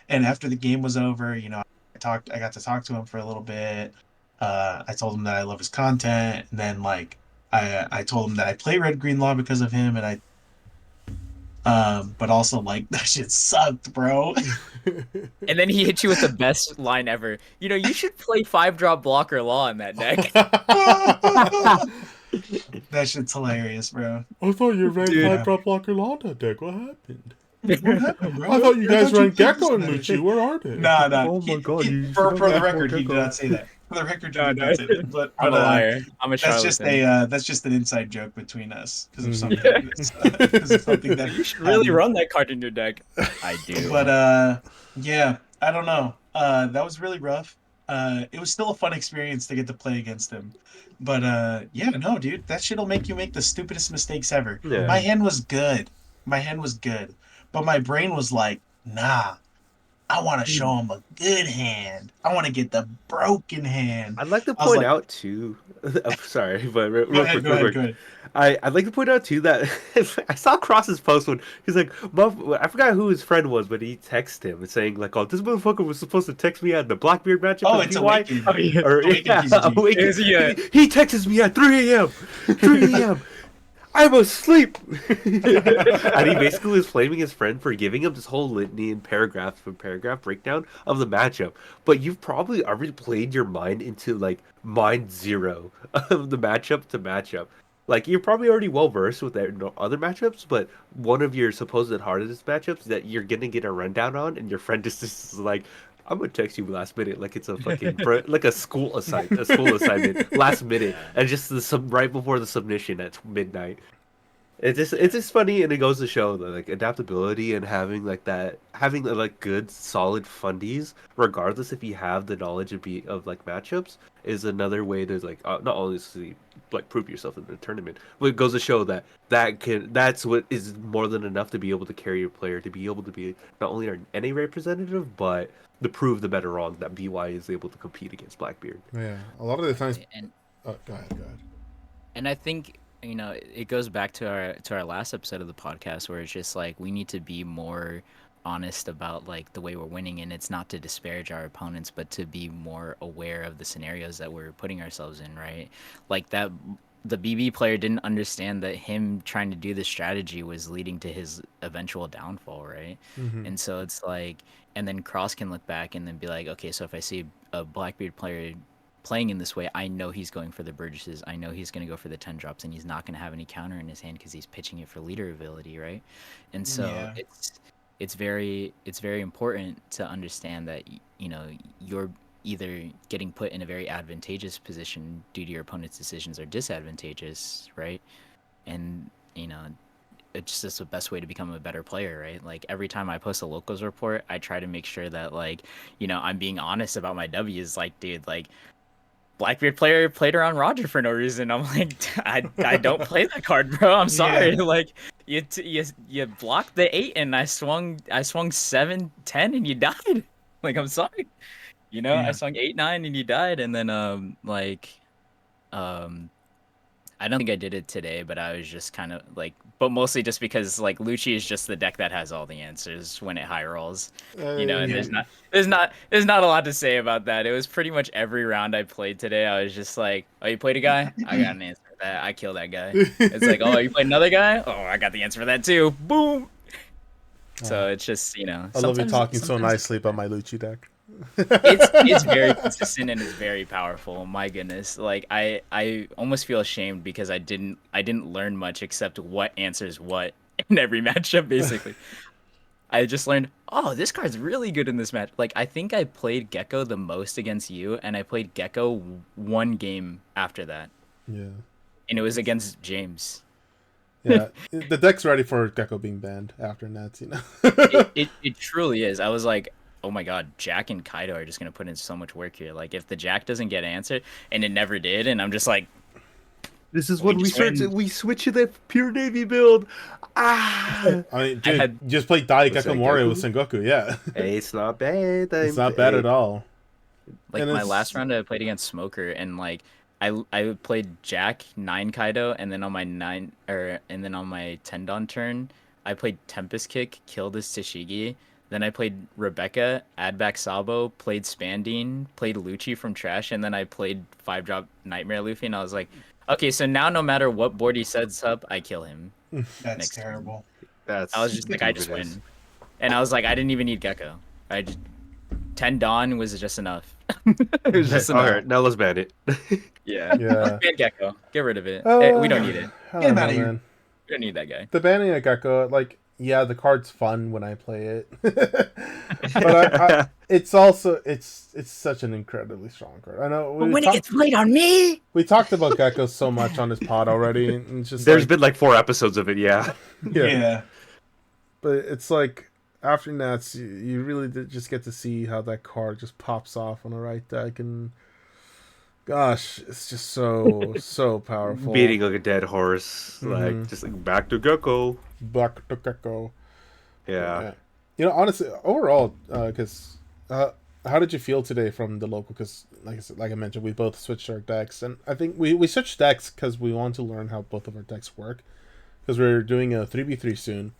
And after the game was over, you know, I got to talk to him for a little bit. I told him that I love his content, and then like I told him that I play Red Green Law because of him, and but also like that shit sucked, bro. And then he hit you with the best line ever. You know, you should play 5-drop blocker Law in that deck. That shit's hilarious, bro. I thought you ran 5-drop blocker Law that deck. What happened? What happened, bro? I thought you guys ran Gecko and Lucci. Where are they? Nah. Oh my god! For the record, he did not say that. For the record, he did not say that. But I'm a liar. I'm a that's charlatan. that's just an inside joke between us because of something. Because of something that You should really run that card in your deck. I do. But yeah, I don't know. That was really rough. It was still a fun experience to get to play against him. But yeah, no, dude, that shit'll make you make the stupidest mistakes ever. Yeah. My hand was good. But my brain was like, nah, I want to show him a good hand. I want to get the broken hand. I'd like to point out too. I'm sorry, but real quick. I'd like to point out too that I saw Cross's post when he's like, I forgot who his friend was, but he texted him saying like, "Oh, this motherfucker was supposed to text me at the Blackbeard matchup." Oh, it's Awakened. He texts me at 3 a.m. 3 a.m. I'm asleep. And he basically was blaming his friend for giving him this whole litany and paragraph breakdown of the matchup. But you've probably already played your mind into like mind zero of the matchup to matchup. Like you're probably already well versed with other matchups, but one of your supposed hardest matchups that you're gonna get a rundown on, and your friend just is like, "I'm gonna text you last minute like it's a fucking like a school assignment last minute, Yeah. and just the right before the submission at midnight." It's just funny, and it goes to show that like adaptability and having like good solid fundies, regardless if you have the knowledge of like matchups, is another way to like not only see, like prove yourself in the tournament, but it goes to show that that's what is more than enough to be able to carry your player, to be able to be not only our NA representative, but to prove the better wrong that BY is able to compete against Blackbeard. Yeah, a lot of the times. And Oh, go ahead. Go ahead. and I think it goes back to our last episode of the podcast where it's just like we need to be more honest about like the way we're winning, and it's not to disparage our opponents but to be more aware of the scenarios that we're putting ourselves in, right? Like that the BB player didn't understand that him trying to do the strategy was leading to his eventual downfall, right? Mm-hmm. And so it's like, and then Cross can look back and then be like, okay, so if I see a Blackbeard player playing in this way, I know he's going for the Burgesses. I know he's going to go for the 10 drops, and he's not going to have any counter in his hand because he's pitching it for leader ability, right? And so Yeah. it's very important to understand that you're either getting put in a very advantageous position due to your opponent's decisions or disadvantageous, right? And it's just the best way to become a better player, right? Like every time I post a locals report, I try to make sure that like I'm being honest about my W's. Like, dude, like Blackbeard player played around Roger for no reason. I'm like, I don't play that card, bro. I'm sorry. Yeah. Like you blocked the 8 and I swung 7, 10 and you died. Like I'm sorry. I Yeah. swung 8, 9 and you died. And then I don't think I did it today, but I was just kind of like, but mostly just because like Lucci is just the deck that has all the answers when it high rolls, and Yeah. there's not a lot to say about that. It was pretty much every round I played today. I was just like, oh, you played a guy? I got an answer for that. I killed that guy. It's like, oh, you played another guy? Oh, I got the answer for that too. Boom. So it's just I love you talking so sometimes nicely about my Lucci deck. it's very consistent and it's very powerful. My goodness, like I almost feel ashamed because I didn't learn much except what answers what in every matchup. Basically, I just learned, oh, this card's really good in this match. Like I think I played Gecko the most against you, and I played Gecko one game after that, Yeah. and it was against James. Yeah, the deck's ready for Gecko being banned after Nats, It truly is. I was like, oh my god, Jack and Kaido are just gonna put in so much work here. Like if the Jack doesn't get answered, and it never did, and I'm just like, This is we when just win. we switch to that pure Navy build. Ah, I mean, dude, had- just play Dai Was Gecko that Warrior Goku? with Sengoku, yeah. hey, it's not bad. It's not bad at all. like And my it's- last round I played against Smoker, and like I played Jack 9 Kaido, and then on my 10 Don turn I played Tempest Kick, killed his Tashigi. Then I played Rebecca, add back Sabo, played Spandine, played Lucci from Trash, and then I played 5-drop Nightmare Luffy, and I was like, okay, so now no matter what board he sets up, I kill him. That's Next turn. terrible. That's I was just like, I just stupid as- win. And I was like, I didn't even need Gecko. 10 Dawn was just enough. It was just All enough. right, now let's ban it. Yeah. Yeah. Ban Gecko. Get rid of it. We don't need it. I Get don't him know, outta here. man. We don't need that guy. The banning of Gecko, like, yeah, the card's fun when I play it, but it's also it's such an incredibly strong card. I know But when it gets played on me, we talked about Gecko so much on this pod already, and it's just There's like, been like 4 episodes of it, yeah. Yeah. But it's like after Nats, you really did just get to see how that card just pops off on the right deck, and gosh, it's just so powerful. Beating like a dead horse, like just like back to Gecko. Back to Gecko. Yeah. You know, honestly, overall, because how did you feel today from the local? Because like I mentioned, we both switched our decks, and I think we switched decks because we want to learn how both of our decks work. Because we're doing a 3v3 soon.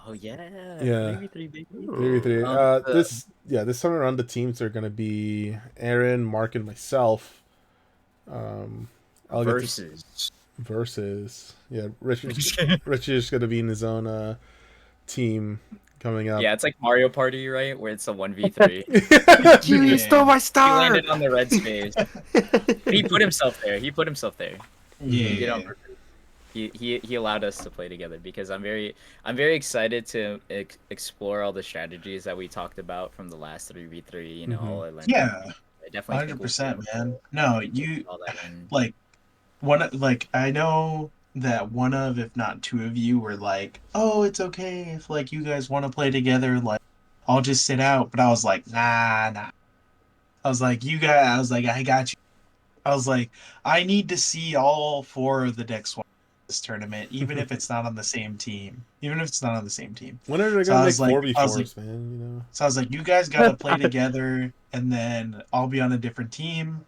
oh yeah, Yeah. 3v3 baby. 3v3. This time around the teams are gonna be Aaron, Mark, and myself. I'll get to, Versus versus Richard's gonna be in his own team coming up. Yeah, it's like Mario Party, right? Where it's a 1v3. You stole my He star. landed on the red space. He put himself there. He put himself there. He did it on Yeah. purpose. He allowed us to play together because I'm very excited to explore all the strategies that we talked about from the last 3v3. You know, all our landing. Yeah. I definitely think we'll be 100%, able man. to No, take all that in. like like I know that one of, if not two of you, were like, "Oh, it's okay if like you guys want to play together. Like, I'll just sit out." But I was like, "Nah, nah." I was like, "You guys." I was like, "I got you." I was like, "I need to see all four of the decks this tournament, even if it's not on the same team. Even if it's not on the same team." When are they So gonna I make was like, 4v4s, man? You know. so I was like, "You guys gotta play together, and then I'll be on a different team.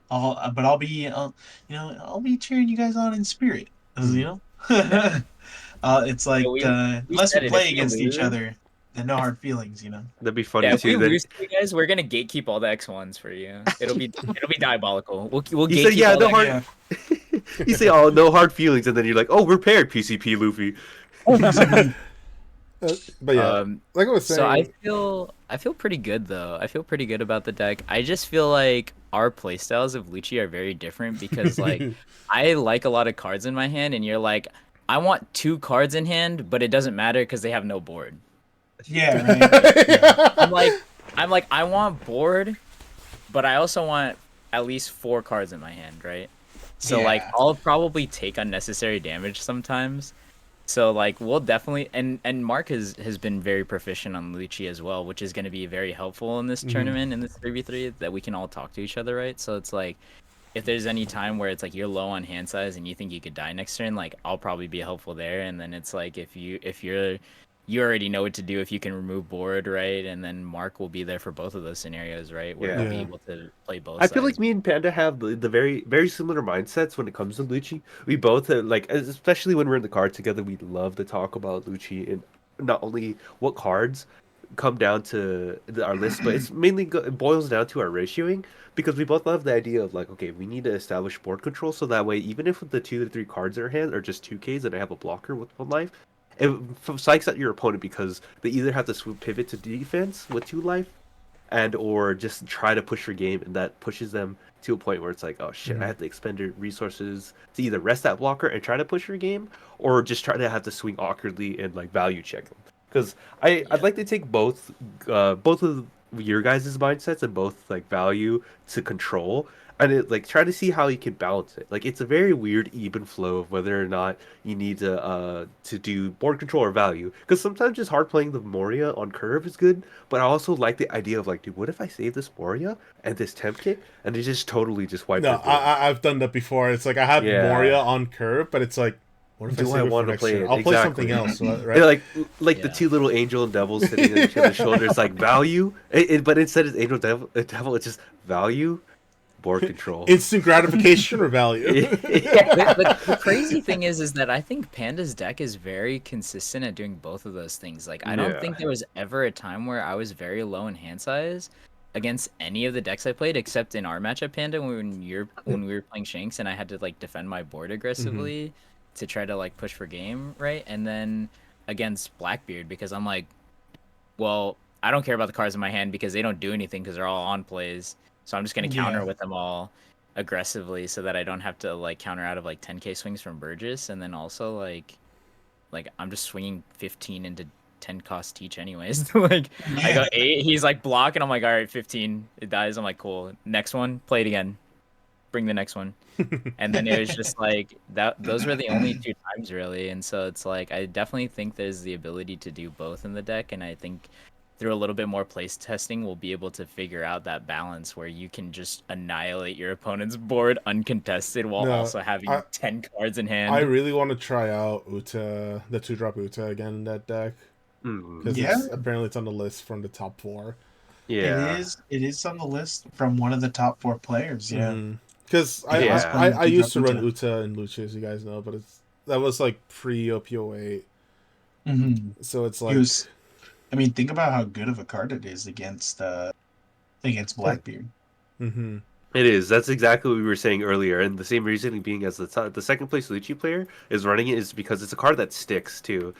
I'll be, I'll be cheering you guys on in spirit, you know." It's Yeah, like we unless we said it. If play we against each lose, other, then no hard feelings, you know. That'd be yeah, funny if we too. Then lose to you guys, we're gonna gatekeep all the X1s for you. It'll be diabolical. We'll you say, gatekeep yeah, all no the hard. Yeah. You say, oh, no hard feelings, and then you're like, oh, we're paired, PCP Luffy. But yeah, like I was So saying, I feel pretty good though. I feel pretty good about the deck. I just feel like our playstyles of Lucci are very different because like I like a lot of cards in my hand, and you're like, I want 2 cards in hand, but it doesn't matter because they have no board. Yeah, right. Yeah. I'm like I want board, but I also want at least 4 cards in my hand, right? So like Yeah. I'll probably take unnecessary damage sometimes. So like we'll definitely and Mark has been very proficient on Lucci as well, which is going to be very helpful in this tournament in this 3v3 that we can all talk to each other, right? So it's like if there's any time where it's like you're low on hand size and you think you could die next turn, like I'll probably be helpful there. And then it's like you already know what to do if you can remove board, right? And then Mark will be there for both of those scenarios, right? Where Yeah. he'll be Yeah. able to play both I feel like sides. me and Panda have the very similar mindsets when it comes to Lucci. We both like, especially when we're in the car together, we love to talk about Lucci and not only what cards come down to our list, but it's mainly it boils down to our ratioing because we both love the idea of like, okay, we need to establish board control so that way, even if the 2 to 3 cards in our hand are just 2Ks and I have a blocker with 1 life, it psychs out your opponent because they either have to pivot to defense with 2 life and or just try to push your game, and that pushes them to a point where it's like, oh shit, I have to expend resources to either rest that blocker and try to push your game, or just try to have to swing awkwardly and like value check them. Because I'd Yeah. like to take both of your guys' mindsets and both like value to control, and it like try to see how you can balance it. Like it's a very weird even flow of whether or not you need to do board control or value. Because sometimes just hard playing the Moria on curve is good, but I also like the idea of like, dude, what if I save this Moria and this temp kick and they just totally just wipe no, their board? I've done that before. It's like I have Moria Yeah. on curve, but it's like, what if I Do I save it for want to next play turn? it? I'll play Exactly. something else, right? And like the Yeah. 2 little angel and devil sitting on each other's shoulders, like value. But instead of angel devil, it's just value, board control. Instant gratification or value? But the crazy thing is that I think Panda's deck is very consistent at doing both of those things. Like I don't Yeah. think there was ever a time where I was very low in hand size against any of the decks I played, except in our matchup Panda when we were playing Shanks and I had to like defend my board aggressively to try to like push for game, right? And then against Blackbeard because I'm like, well, I don't care about the cards in my hand because they don't do anything because they're all on plays. So I'm just gonna counter Yeah. with them all aggressively so that I don't have to like counter out of like 10k swings from Burgess, and then also like I'm just swinging 15 into 10 cost each anyways. Like I go 8, he's like block, and I'm like, all right, 15, it dies. I'm like, cool. Next one, play it again. Bring the next one. And then it was just like that. Those were the only 2 times really, and so it's like I definitely think there's the ability to do both in the deck, and I think through a little bit more place testing, we'll be able to figure out that balance where you can just annihilate your opponent's board uncontested while No, also having 10 cards in hand. I really want to try out Uta, the 2-drop Uta again in that deck. Because Yeah. apparently it's on the list from the top 4. Yeah. It is on the list from one of the top 4 players. Yeah. Because Yeah. I used to run Uta. Uta and Lucha, as you guys know, but that was like pre-OPO8. So it's like... I mean, think about how good of a card it is against Blackbeard. It is. That's exactly what we were saying earlier, and the same reasoning being as the second place Lucci player is running it is because it's a card that sticks too.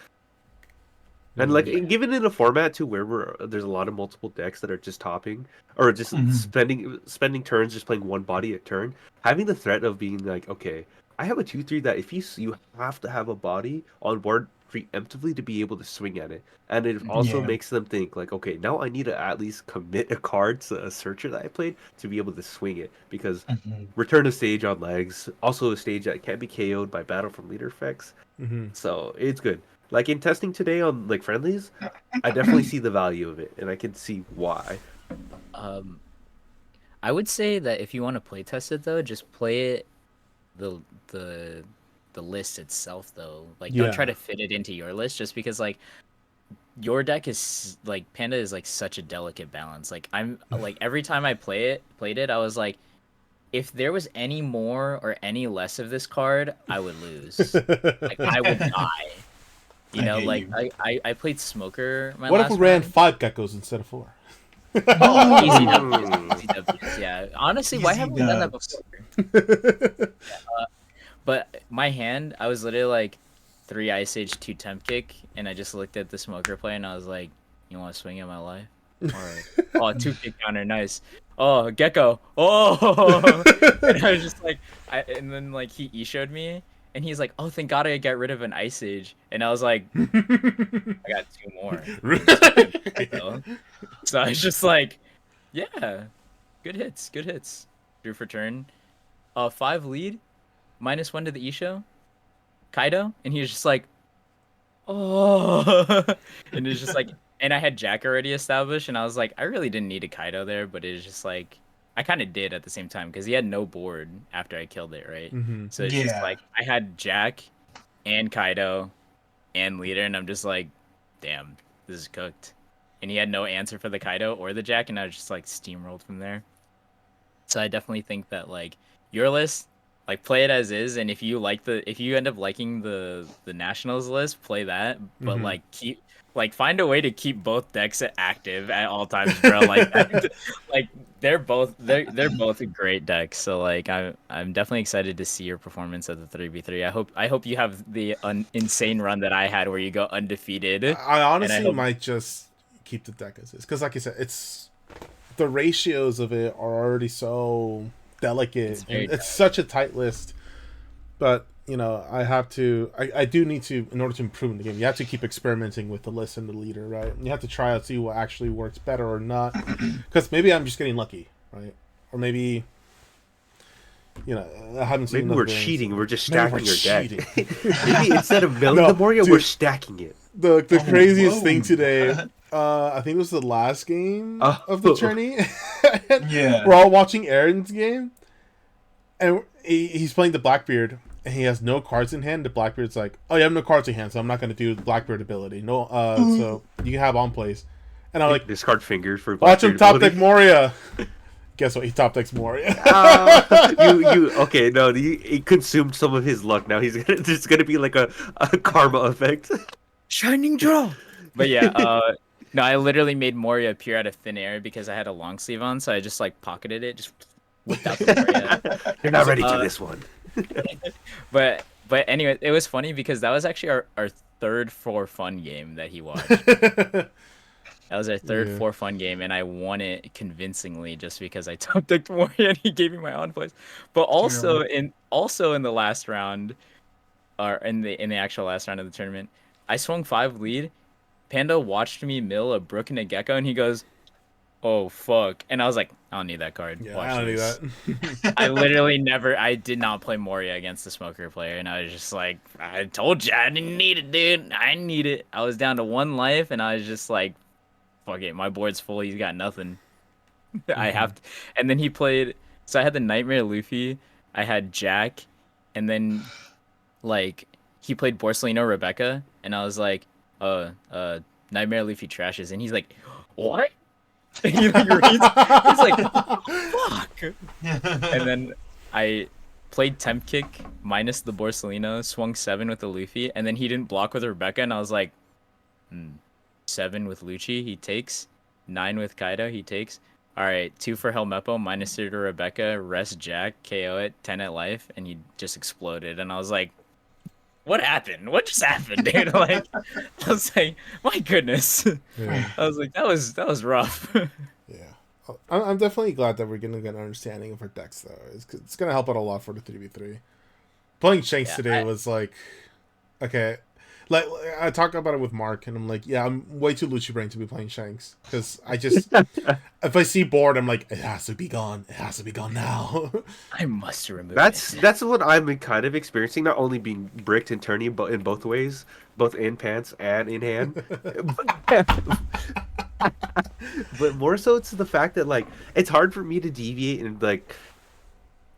And like Yeah. given in a format too where there's a lot of multiple decks that are just topping or just Mhm. spending turns just playing one body a turn, having the threat of being like, okay, I have a 2/3 that if you have to have a body on board preemptively to be able to swing at it, and it also Yeah. makes them think like, okay, now I need to at least commit a card to a searcher that I played to be able to swing it because Mhm. return of stage on legs, also a stage that can't be KO'd by battle from leader effects. Hmm. So it's good. Like in testing today on like friendlies, I definitely see the value of it, and I can see why. Um, I would say that if you want to play test it though, just play it the the the list itself though. Like don't try Yeah. to fit it into your list just because like your deck is like Panda is like such a delicate balance. Like I'm like every time I played it, I was like if there was any more or any less of this card, I would lose. Like I would die. You I know, get like you. I played Smoker my What if we last ran run. 5 geckos instead of 4? Oh, easy Ooh, W's, Mm. easy W's. Yeah. Honestly, why easy haven't we done that dubs. before? But my hand, I was literally like 3 Ice Age, 2 Temp Kick, and I just looked at the Smoker play and I was like, "You want to swing at my life?" All right. Oh, 2 kick counter, nice. Oh, Gecko. Oh, and I was just like, and then like he showed me, and he's like, "Oh, thank God I got rid of an Ice Age," and I was like, "I got 2 more. Swing Gecko." So I was just like, "Yeah, good hits, good hits." Drew for turn. 5 lead, -1 to the Isho. Kaido, and he was just like, oh, and it's just like, and I had Jack already established, and I was like, I really didn't need a Kaido there, but it's just like, I kind of did at the same time because he had no board after I killed it, right? Hmm. So it's just Yeah. like I had Jack and Kaido and leader, and I'm just like, damn, this is cooked. And he had no answer for the Kaido or the Jack, and I was just like steamrolled from there. So I definitely think that like your list, like play it as is, and if you end up liking the Nationals list, play that. But Hmm. like find a way to keep both decks active at all times, bro. Like like they're both great decks. So like I'm definitely excited to see your performance at the 3v3. I hope you have the insane run that I had where you go undefeated, I and I honestly hope might just keep the deck as is because, like I said, it's the ratios of it are already so delicate, it's and very it's such a tight list. But I have to. I do need to, in order to improve in the game. You have to keep experimenting with the list and the leader, right? And you have to try out see what actually works better or not. Because maybe I'm just getting lucky, right? Or maybe I haven't seen Maybe enough we're variants. cheating. We're just Maybe we're stacking our deck. cheating. Maybe instead of milling the No, Moria, we're dude. stacking it. The Oh, craziest thing whoa. today, I think it was the last game of the Oh, tourney. Yeah. We're all watching Aaron's game, and he's playing the Blackbeard, and he has no cards in hand. The Blackbeard's like, "Oh, you have no cards in hand, so I'm not going to do the Blackbeard ability. No, so you can have on plays." And I'm like, discard fingers for "Watch him Blackbeard top deck ability. Moria." Guess what? He top decks Moria. Okay, no, he consumed some of his luck. Now there's gonna be like a karma effect. Shining Draw. But yeah, no, I literally made Moria appear out of thin air because I had a long sleeve on, so I just like pocketed it, just whipped out the Moria. You're not ready to Uh, this one. but anyway, it was funny because that was actually our third for fun game that he watched. That was our third Yeah. for fun game, and I won it convincingly just because I top decked Moria and he gave me my on plays. But Terrible. also in the last round, or in the actual last round of the tournament, I swung 5 lead. Panda watched me mill a Brook and a Gecko, and he goes, "Oh fuck!" And I was like, "I don't need that card. Yeah, Watch I don't need this." that. I did not play Moria against the Smoker player, and I was just like, "I told you I didn't need it, dude. I didn't need it." I was down to 1 life, and I was just like, "Fuck it, my board's full. He's got nothing. I Hmm. have to." And then he played. So I had the Nightmare Luffy. I had Jack, and then like he played Borsalino Rebecca, and I was like, Nightmare Leafy trashes, and he's like, what? He like reads, he's like, fuck. And then I played Temp Kick minus the Borsalino, swung 7 with the Luffy, and then he didn't block with Rebecca, and I was like, 7 with Lucci, he takes. 9 with Kaido, he takes. all right, 2 for Helmeppo, -2 to Rebecca, rest Jack, KO it, 10 at life, and you just exploded. And I was like, what happened? What just happened, dude? Like, I was like, my goodness. Yeah. I was like, that was rough. Yeah. I'm definitely glad that we're going to get an understanding of our decks, though. It's going to help out a lot for the 3v3. Playing Shanks Yeah, today was like, okay. Like, I talked about it with Mark, and I'm like, yeah, I'm way too Lucci Brain to be playing Shanks. Because I just, if I see board, I'm like, it has to be gone. It has to be gone now. I must remove That's it. that's what I'm kind of experiencing. Not only being bricked and turning, but in both ways, both in pants and in hand. But more so, it's the fact that like it's hard for me to deviate and like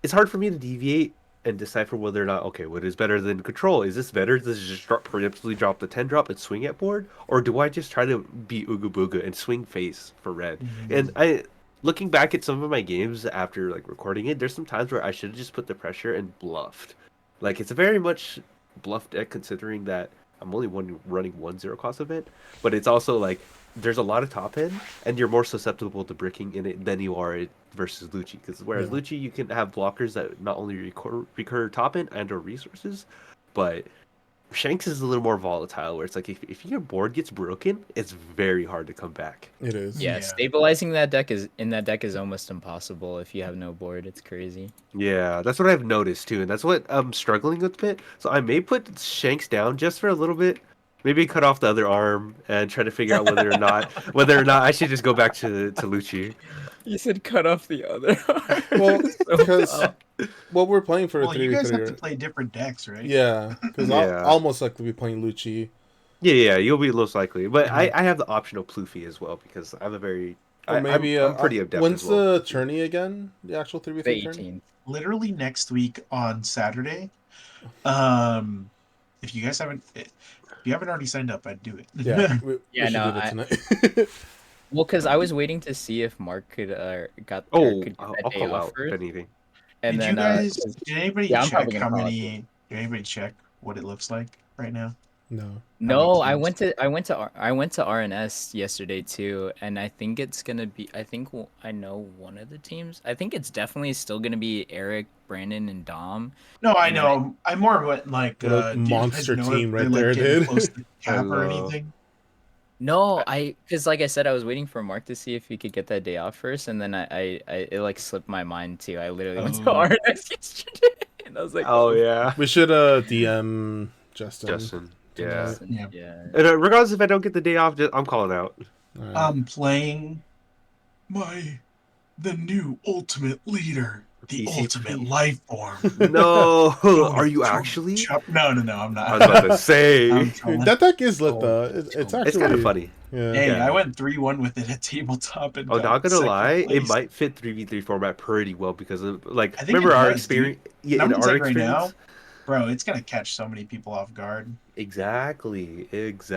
it's hard for me to deviate and decipher whether or not okay, what is better than control? Is this better? Does it just preemptively drop the 10 drop and swing at board, or do I just try to be Ooga Booga and swing face for red? And I looking back at some of my games after like recording it, there's some times where I should have just put the pressure and bluffed. Like it's a very much bluff deck considering that I'm only running one zero cost event, but it's also like there's a lot of top end, and you're more susceptible to bricking in it than you are versus Lucci. Because whereas Yeah. Lucci, you can have blockers that not only recur top end and or resources, but Shanks is a little more volatile. Where it's like if your board gets broken, it's very hard to come back. It is. Yeah, Yeah. stabilizing that deck is almost impossible if you have no board. It's crazy. Yeah, that's what I've noticed too, and that's what I'm struggling with a bit. So I may put Shanks down just for a little bit, maybe cut off the other arm and try to figure out whether or not I should just go back to Lucci. You said cut off the other. Well, So because dumb. what we're playing for Well, you guys have to 3v3. play different decks, right? Yeah, because Yeah. I'll almost like to be playing Lucci. Yeah, you'll be most likely, but Mhm. I have the option of Ploofy as well because I'm a very Or maybe I'm pretty adept when's as well. the tourney again? The actual The 3v3 tourney? 18th. Literally next week on Saturday. Um, if you guys haven't, if you haven't already signed up, I'd do it. Yeah, we Yeah, should no, do that tonight. Well, because I was waiting to see if Mark could Oh, could get I'll that day call off out if first, anything. and Did you then guys? 'cause- Did anybody yeah, I'm check probably gonna how call it. many? Did anybody check what it looks like right now? No. No, teams? I went to RNS yesterday too, and I think it's gonna be. I know one of the teams. I think it's definitely still gonna be Eric, Brandon, and Dom. No, I And then know. I'm more what like. What a Do you guys monster know team if right they're like there, getting dude. close to cap or Hello. anything? No, because like I said, I was waiting for Mark to see if he could get that day off first, and then it like slipped my mind too. I literally went to Oh. RNS yesterday, and I was like, Oh yeah, We should DM Justin. Justin. Yeah. Justin, Yeah. yeah. And regardless if I don't get the day off, I'm calling out. Alright. I'm playing the new ultimate leader, the TCG. ultimate life form. No, Tony, are you Tony, actually? No, I'm not. I was about to say. I'm Dude, trolling. that deck is lit though. It's actually It's kind of funny. Yeah. Hey, Yeah. I went 3-1 with it at tabletop and Oh, got not gonna second lie, it place. might fit 3v3 format pretty well because of like I think remember it our does, dude. experience. Yeah, I'm in gonna our say right experience. now, bro, it's gonna catch so many people off guard. Exactly. Because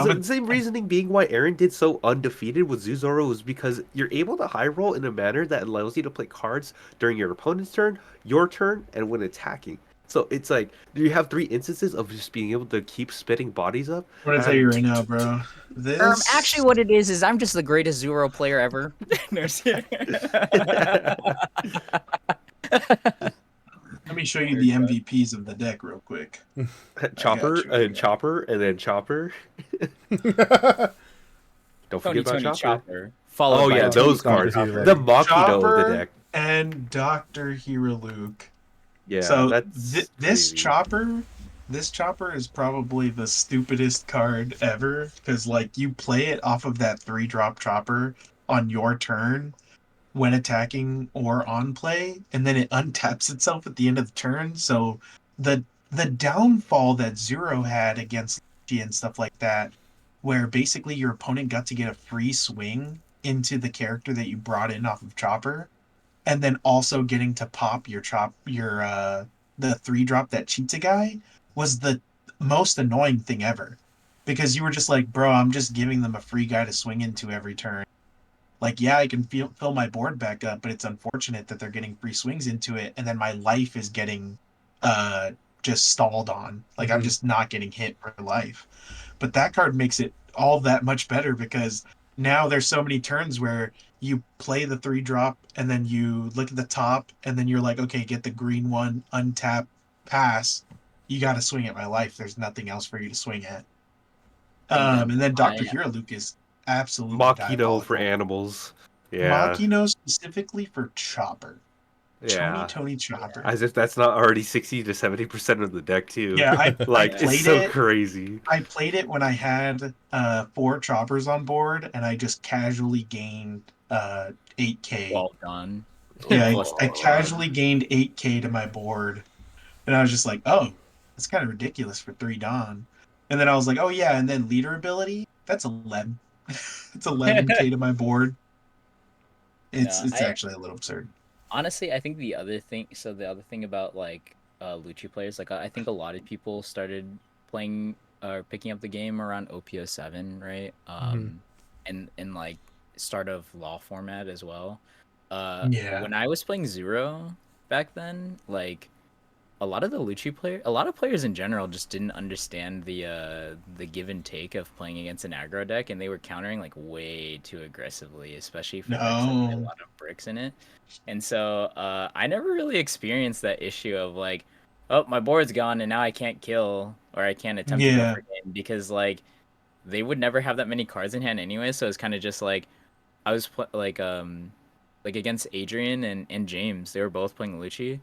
Bro, the same reasoning being why Aaron did so undefeated with Zuzoro was because you're able to high roll in a manner that allows you to play cards during your opponent's turn, your turn, and when attacking. So it's like you have 3 instances of just being able to keep spitting bodies up. I'm gonna tell you right now, bro. This Actually, what it is I'm just the greatest Zero player ever. No, just kidding. let me show you the MVPs of the deck real quick. Chopper I got you. and Chopper and then Chopper. Don't Tony forget about Chopper. Chopper. Followed Oh by yeah, Tony those Chopper. cards. Chopper. The Makido of the Chopper deck. and Dr. Hero Luke. Yeah, So that's this crazy. chopper is probably the stupidest card ever because like you play it off of that 3-drop chopper on your turn when attacking or on play, and then it untaps itself at the end of the turn. So the downfall that Zero had against Luigi and stuff like that, where basically your opponent got to get a free swing into the character that you brought in off of Chopper, and then also getting to pop your the 3-drop that cheats a guy, was the most annoying thing ever. Because you were just like, bro, I'm just giving them a free guy to swing into every turn. Like, yeah, I can fill my board back up, but it's unfortunate that they're getting free swings into it, and then my life is getting just stalled on. Like, I'm just not getting hit for life. But that card makes it all that much better because now there's so many turns where you play the 3-drop, and then you look at the top, and then you're like, okay, get the green one, untap, pass. You got to swing at my life. There's nothing else for you to swing at. think And then I Dr. Hero Luke is absolutely Machino for diabolical. animals. Yeah. Machino specifically for Chopper. Yeah. Tony Chopper. As if that's not already 60 to 70% of the deck too. Yeah, I Like it's played so it. crazy. I played it when I had 4 Choppers on board, and I just casually gained 8K. well done. Yeah, Oh. I casually gained 8K to my board, and I was just like, oh, that's kind of ridiculous for 3 Dawn. And then I was like, oh yeah, and then leader ability, that's 11. It's 11K to my board. It's No, I actually a little absurd. honestly, I think the other thing. So the other thing about like Luchi players, like I think a lot of people started playing or picking up the game around OPO7, right? And like start of law format as well. Yeah. When I was playing Zero back then, like a lot of players in general just didn't understand the give and take of playing against an aggro deck, and they were countering like way too aggressively, especially for decks that had a No. lot of bricks in it. And so I never really experienced that issue of like, oh, my board's gone and now I can't kill or I can't attempt to go Yeah. for game because like they would never have that many cards in hand anyway. So it's kind of just like I was like against Adrian and James, they were both playing Lucci.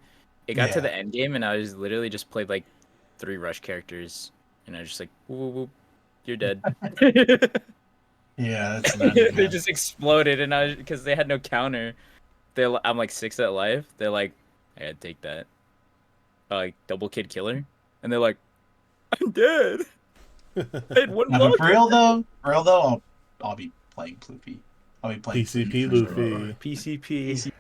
It got to Yeah. the end game and I was literally just played like 3 rush characters and I was just like, whoop, whoop, whoop, you're dead. Yeah, that's not They just exploded and I was because they had no counter. I'm like 6 at life. They're like, I gotta take that. Like double kid killer, and they're like, I'm dead. I had one Now, block. but for real though, I'll be playing Ploopy. I'll be playing PCP Ploopy for sure. Luffy. PCP.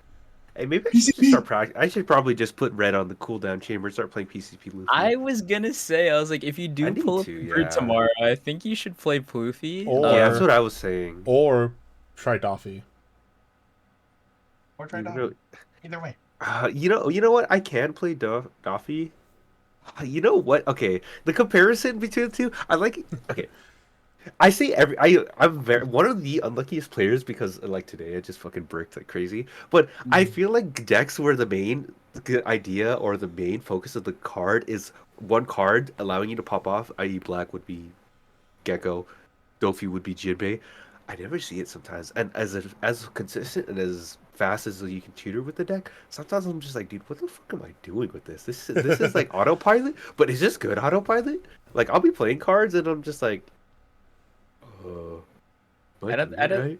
Hey, maybe I should just start practicing. I should probably just put red on the cooldown chamber and start playing PCP Luffy. I was gonna say, I was like, if you I do need pull up to, the bird yeah. tomorrow, I think you should play Poofy. Or- Yeah, that's what I was saying. Or try Doffy. Or try You Dog. know, Either way. you know what? I can play Doffy. You know what? Okay, the comparison between the two, I like. Okay, I say I'm very one of the unluckiest players because like today I just fucking bricked like crazy. But I feel like decks where the main idea or the main focus of the card is one card allowing you to pop off, i.e. black would be Gecko, Dofi would be Jinbei. I never see it sometimes, and as consistent and as fast as you can tutor with the deck, sometimes I'm just like, dude, what the fuck am I doing with this? This is like autopilot, but is this good autopilot? Like I'll be playing cards and I'm just like, am I don't- doing I don't- right?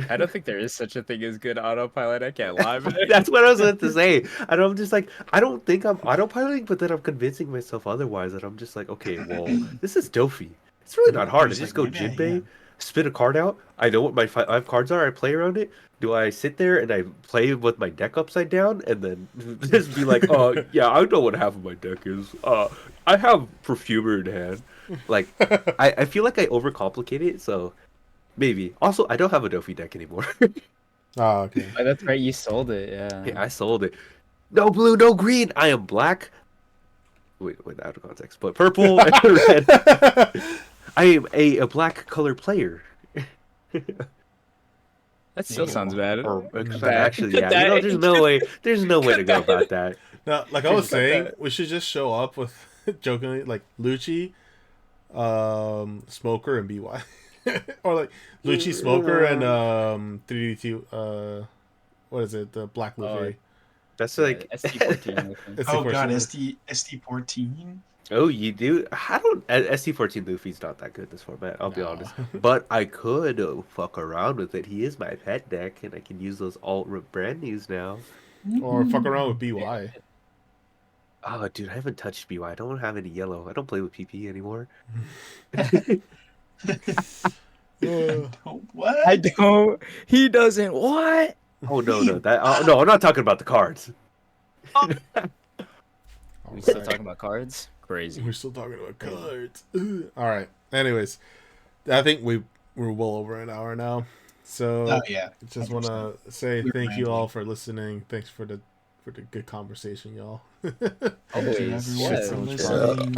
I don't think there is such a thing as good autopilot. I can't lie. But That's what I was going to say. And I'm just like, I don't think I'm autopiloting, but then I'm convincing myself otherwise. And I'm just like, okay, well, this is Dofi. It's really not hard. I just go Jinbei, spit a card out. I know what my 5 cards are. I play around it. Do I sit there and I play with my deck upside down and then just be like, oh, yeah, I know what half of my deck is. I have Perfumer in hand. Like, I feel like I overcomplicate it, so maybe. Also, I don't have a Dofi deck anymore. Oh, okay. Oh, that's right, you sold it. Yeah. Yeah, I sold it. No blue, no green. I am black. Wait, out of context. But purple and red. I am a black color player. That still sounds bad. Or Bad. actually, yeah. You know, there's no way to go about that. Now, like I was Cut saying, that. we should just show up with jokingly like Lucci, Smoker, and BY, or like Lucci, Smoker, and 3D2. What is it? The Black Luffy. That's like ST14. It's Oh the god, first ST14. Oh, you do? I don't. ST14 Luffy's not that good this format. I'll be honest. But I could fuck around with it. He is my pet deck, and I can use those alt brand news now. one. Or fuck around with BY. Oh, dude, I haven't touched BY. I don't have any yellow. I don't play with PP anymore. What? I don't. He doesn't. What? Oh no, no, I'm not talking about the cards. We still Alright. talking about cards? Crazy. We're still talking about cards. All right. Anyways, I think we're well over an hour now. So Oh yeah. just want to say We're thank you rambling. all for listening. Thanks for the good conversation, y'all. Always. Thank you everyone Yeah, for so much listening.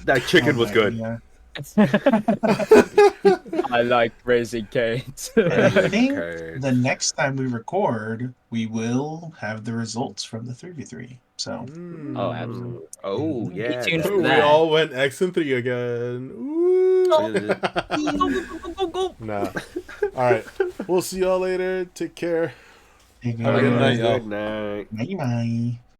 That chicken was Oh, good. yeah. I like raising canes. And I think Okay. the next time we record, we will have the results from the 3v3. So Oh, Mm. absolutely. Oh Stay yeah, tuned that for We that. all went X and 3 again. Ooh. Go, go, go, go, go. Nah. All right. We'll see y'all later. Take care. take Have a good care. night, y'all. Good night. Bye bye.